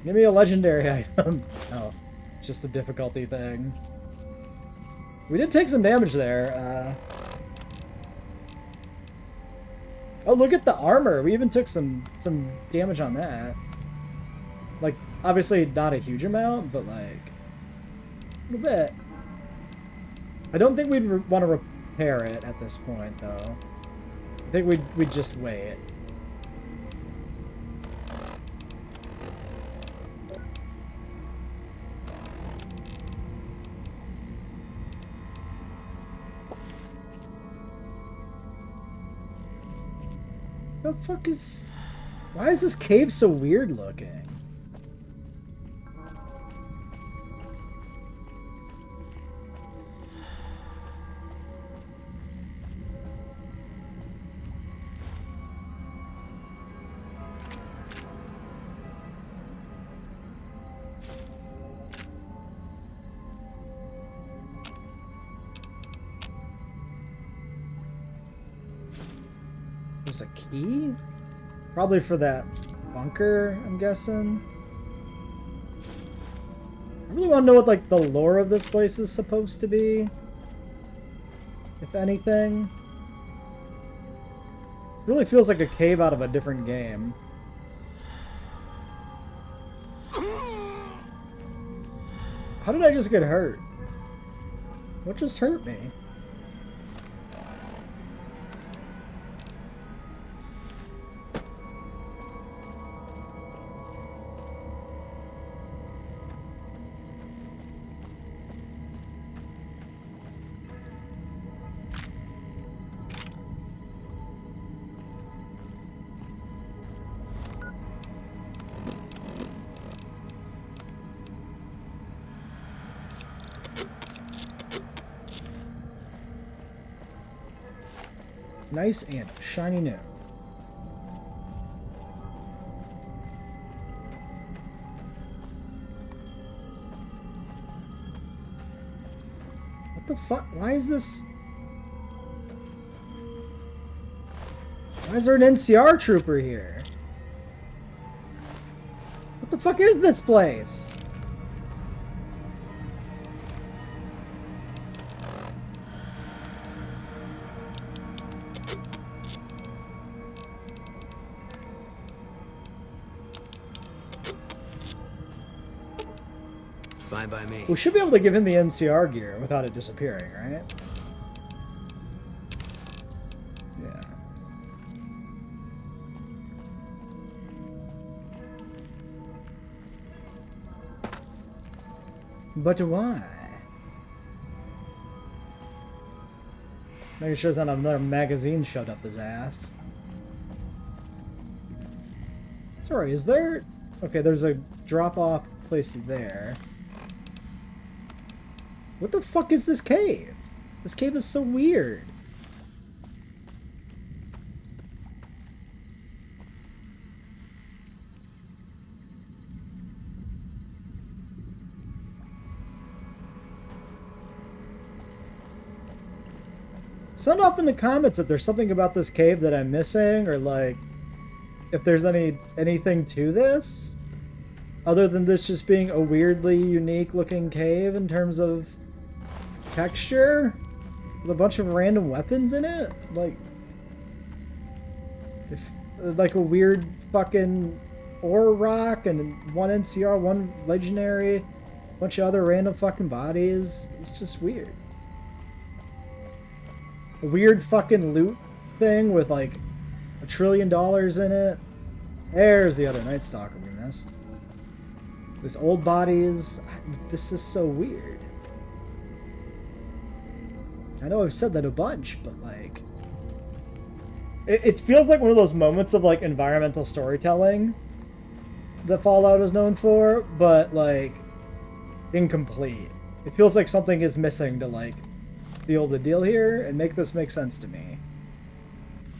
Give me a legendary item. Oh, it's just a difficulty thing. We did take some damage there. Oh, look at the armor. We even took some damage on that. Like, obviously not a huge amount, but like a little bit. I don't think we'd want to repair it at this point, though. I think we'd just wait. The fuck is... Why is this cave so weird looking? There's a key? Probably for that bunker, I'm guessing. I really want to know what, like, the lore of this place is supposed to be. If anything. It really feels like a cave out of a different game. How did I just get hurt? What just hurt me? Nice and shiny new. What the fuck? Why is this... Why is there an NCR trooper here? What the fuck is this place? Fine by me. We should be able to give him the NCR gear without it disappearing, right? Yeah. But why? Making sure there's not another magazine shoved up his ass. Sorry, is there... Okay, there's a drop-off place there. What the fuck is this cave? This cave is so weird. Sound off in the comments if there's something about this cave that I'm missing, or like if there's anything to this other than this just being a weirdly unique looking cave in terms of texture with a bunch of random weapons in it, like a weird fucking ore rock and one NCR, one legendary, bunch of other random fucking bodies. It's just weird. A weird fucking loot thing with like $1 trillion in it. There's the other Night Stalker we missed. This old bodies. This is so weird. I know I've said that a bunch, but like it feels like one of those moments of like environmental storytelling that Fallout is known for, but like incomplete. It feels like something is missing to like seal the deal here and make this make sense to me.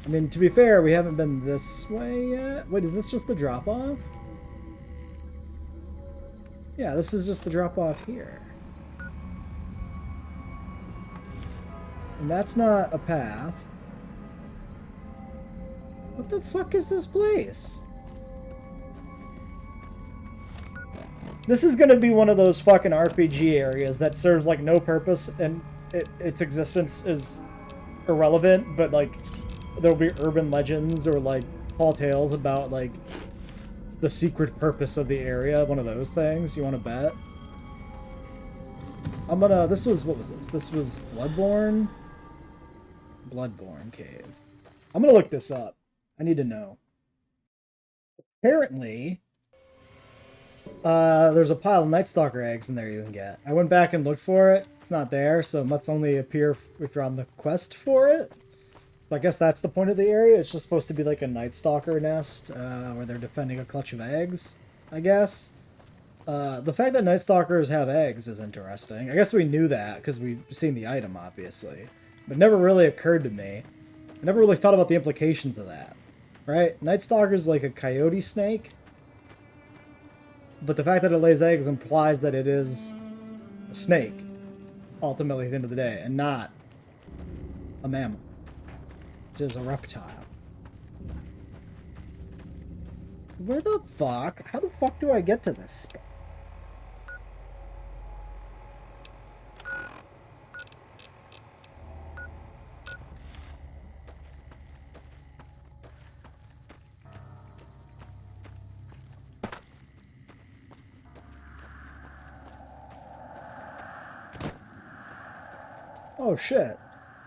I mean, to be fair, we haven't been this way yet. Wait, is this just the drop-off? Yeah, this is just the drop-off here. And that's not a path. What the fuck is this place? This is gonna be one of those fucking RPG areas that serves like no purpose and its existence is irrelevant, but like there'll be urban legends or like tall tales about like the secret purpose of the area. One of those things. You want to bet? I'm gonna. This was, what was this? This was Bloodborne Cave. I'm gonna look this up. I need to know. Apparently, there's a pile of Night Stalker eggs in there you can get. I went back and looked for it. It's not there, so it must only appear if you're on the quest for it. So I guess that's the point of the area. It's just supposed to be like a Night Stalker nest, where they're defending a clutch of eggs, I guess. The fact that Night Stalkers have eggs is interesting. I guess we knew that because we've seen the item, obviously. But it never really occurred to me. I never really thought about the implications of that. Right? Night Stalker's like a coyote snake. But the fact that it lays eggs implies that it is a snake, ultimately at the end of the day, and not a mammal. It is a reptile. Where the fuck? How the fuck do I get to this spot? Oh shit.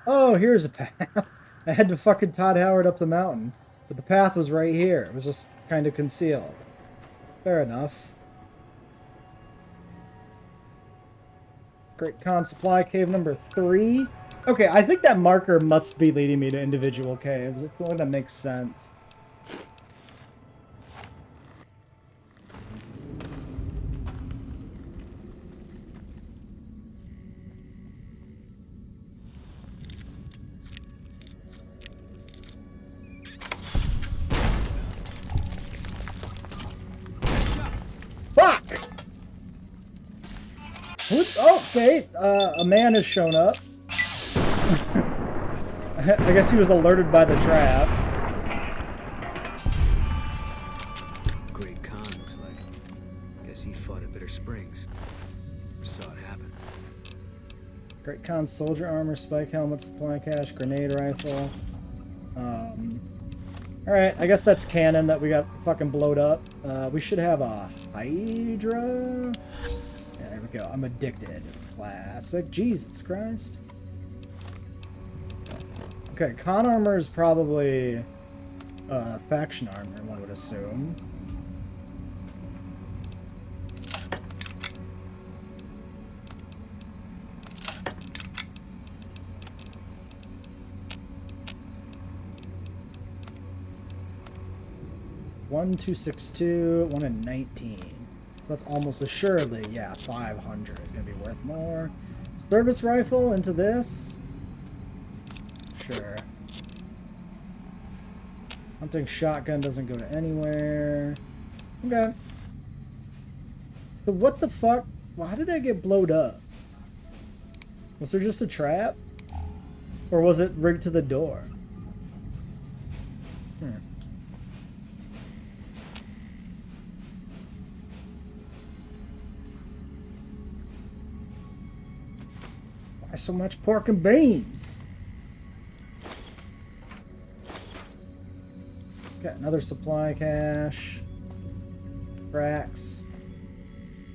Oh, here's a path. I had to fucking Todd Howard up the mountain. But the path was right here. It was just kind of concealed. Fair enough. Great Khan Supply Cave number 3. Okay, I think that marker must be leading me to individual caves. I feel like that makes sense. Fuck! Okay, a man has shown up. I guess he was alerted by the trap. Great Khan, looks like. Guess he fought at Bitter Springs. Saw it happen. Great Khan soldier armor, spike helmet, supply cache, grenade rifle. Alright, I guess that's canon that we got fucking blowed up. We should have a Hydra. Yeah, we go. I'm addicted. Classic. Jesus Christ. Okay, con armor is probably faction armor, one would assume. One 262, 1 in 19. So that's almost assuredly, yeah, 500. Gonna be worth more. Service rifle into this. Sure. Hunting shotgun doesn't go to anywhere. Okay. So what the fuck? Why did I get blowed up? Was there just a trap? Or was it rigged to the door? Why so much pork and beans? Got another supply cache. Cracks.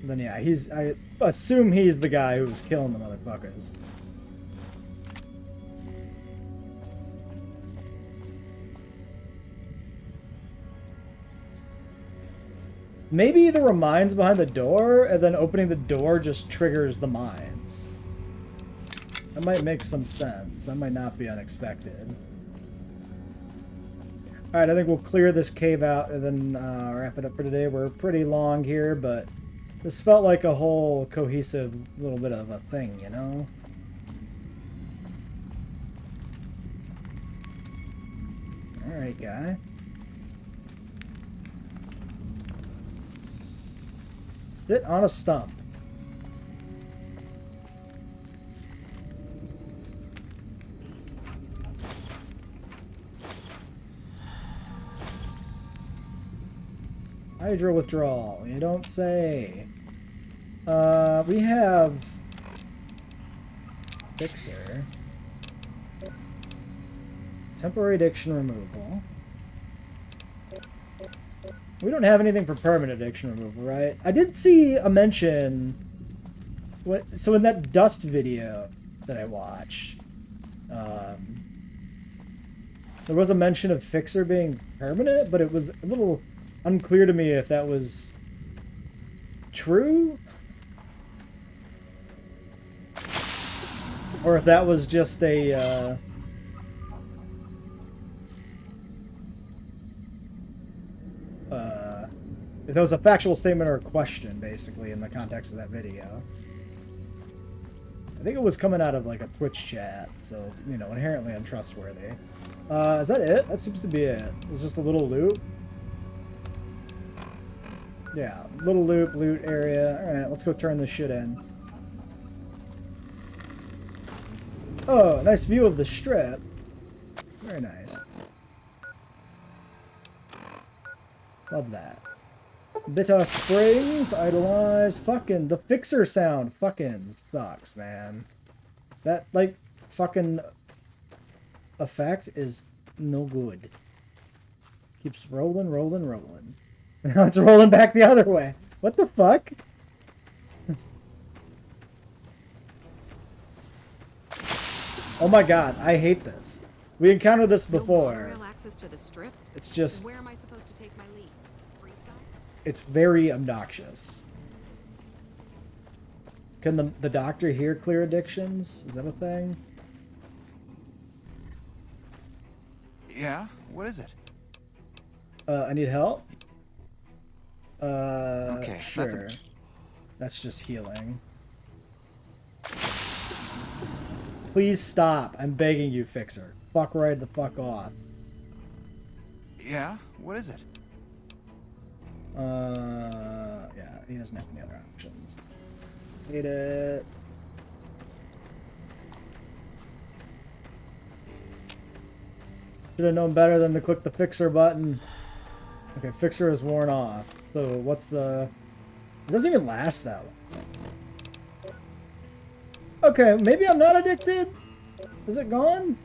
And then yeah, I assume he's the guy who was killing the motherfuckers. Maybe there were mines behind the door, and then opening the door just triggers the mines. That might make some sense. That might not be unexpected. Alright, I think we'll clear this cave out and then wrap it up for today. We're pretty long here, but this felt like a whole cohesive little bit of a thing, you know? Alright, guy. Sit on a stump. Hydro withdrawal. You don't say. We have Fixer. Temporary addiction removal. We don't have anything for permanent addiction removal, right? I did see a mention. So in that dust video that I watched, there was a mention of Fixer being permanent, but it was a little unclear to me if that was true or if that was just a if that was a factual statement or a question, basically, in the context of that video. I think it was coming out of like a Twitch chat, so, you know, inherently untrustworthy. Is that it? That seems to be it. It's just a little loop. Yeah, little loot area. Alright, let's go turn this shit in. Oh, nice view of the strip. Very nice. Love that. Bitter Springs, Idolize. Fucking, the Fixer sound fucking sucks, man. That, like, fucking effect is no good. Keeps rolling, rolling, rolling. Now it's rolling back the other way. What the fuck? Oh my god, I hate this. We encountered this before. No access to the strip? It's just... Where am I supposed to take my leave? Freestyle? It's very obnoxious. Can the doctor here clear addictions? Is that a thing? Yeah? What is it? I need help? Okay, sure. That's just healing. Please stop. I'm begging you, Fixer. Fuck right the fuck off. Yeah? What is it? Yeah, he doesn't have any other options. Hate it. Should have known better than to click the Fixer button. Okay, Fixer is worn off. So what's the... It doesn't even last that long. Okay, maybe I'm not addicted? Is it gone?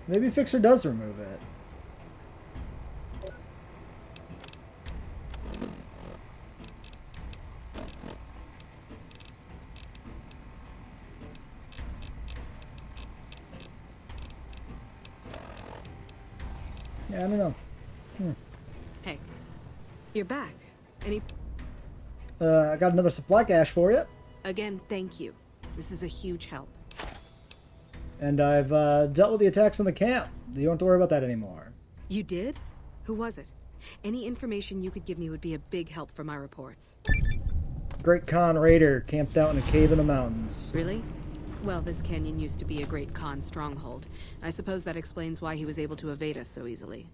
Maybe Fixer does remove it. Yeah, I don't know. Hey, you're back. Any... I got another supply cache for you. Again, thank you. This is a huge help. And I've dealt with the attacks on the camp. You don't have to worry about that anymore. You did? Who was it? Any information you could give me would be a big help for my reports. Great Khan Raider camped out in a cave in the mountains. Really? Well, this canyon used to be a Great Khan stronghold. I suppose that explains why he was able to evade us so easily.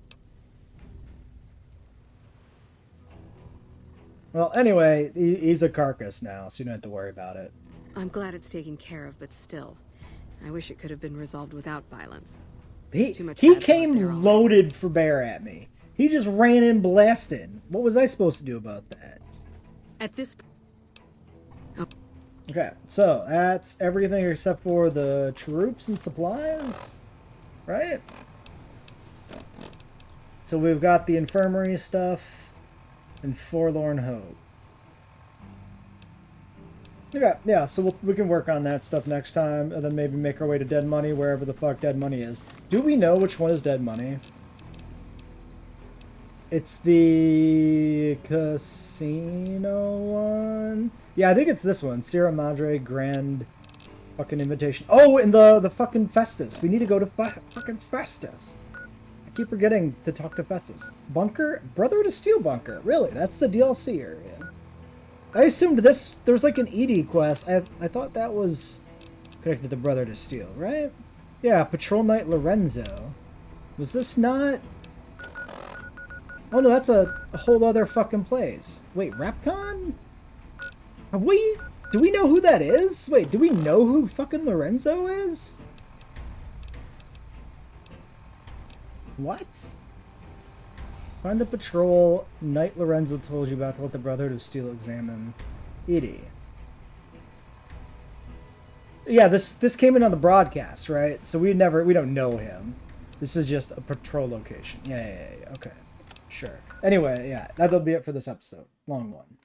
Well, anyway, he's a carcass now, so you don't have to worry about it. I'm glad it's taken care of, but still. I wish it could have been resolved without violence. He There's too much bad blood there came already. loaded for bear at me. He just ran in blasting. What was I supposed to do about that? At this... Okay, so that's everything except for the troops and supplies, right? So we've got the infirmary stuff and Forlorn Hope. Okay, yeah, so we can work on that stuff next time, and then maybe make our way to Dead Money, wherever the fuck Dead Money is. Do we know which one is Dead Money? It's the casino one? Yeah, I think it's this one. Sierra Madre Grand fucking Invitation. Oh, and the fucking Festus. We need to go to fucking Festus. I keep forgetting to talk to Festus. Bunker? Brother to Steel Bunker. Really? That's the DLC area. I assumed there's like an ED quest. I thought that was connected to Brother to Steel, right? Yeah, Patrol Knight Lorenzo. Was this not... Oh no, that's a whole other fucking place. Wait, Rapcon? Do we know who that is? Wait, do we know who fucking Lorenzo is? What? Find a patrol Knight Lorenzo told you about to let the Brotherhood of Steel examine Edie. Yeah, this came in on the broadcast, right? So we don't know him. This is just a patrol location. Yeah, okay. Sure. Anyway, yeah, that'll be it for this episode. Long one.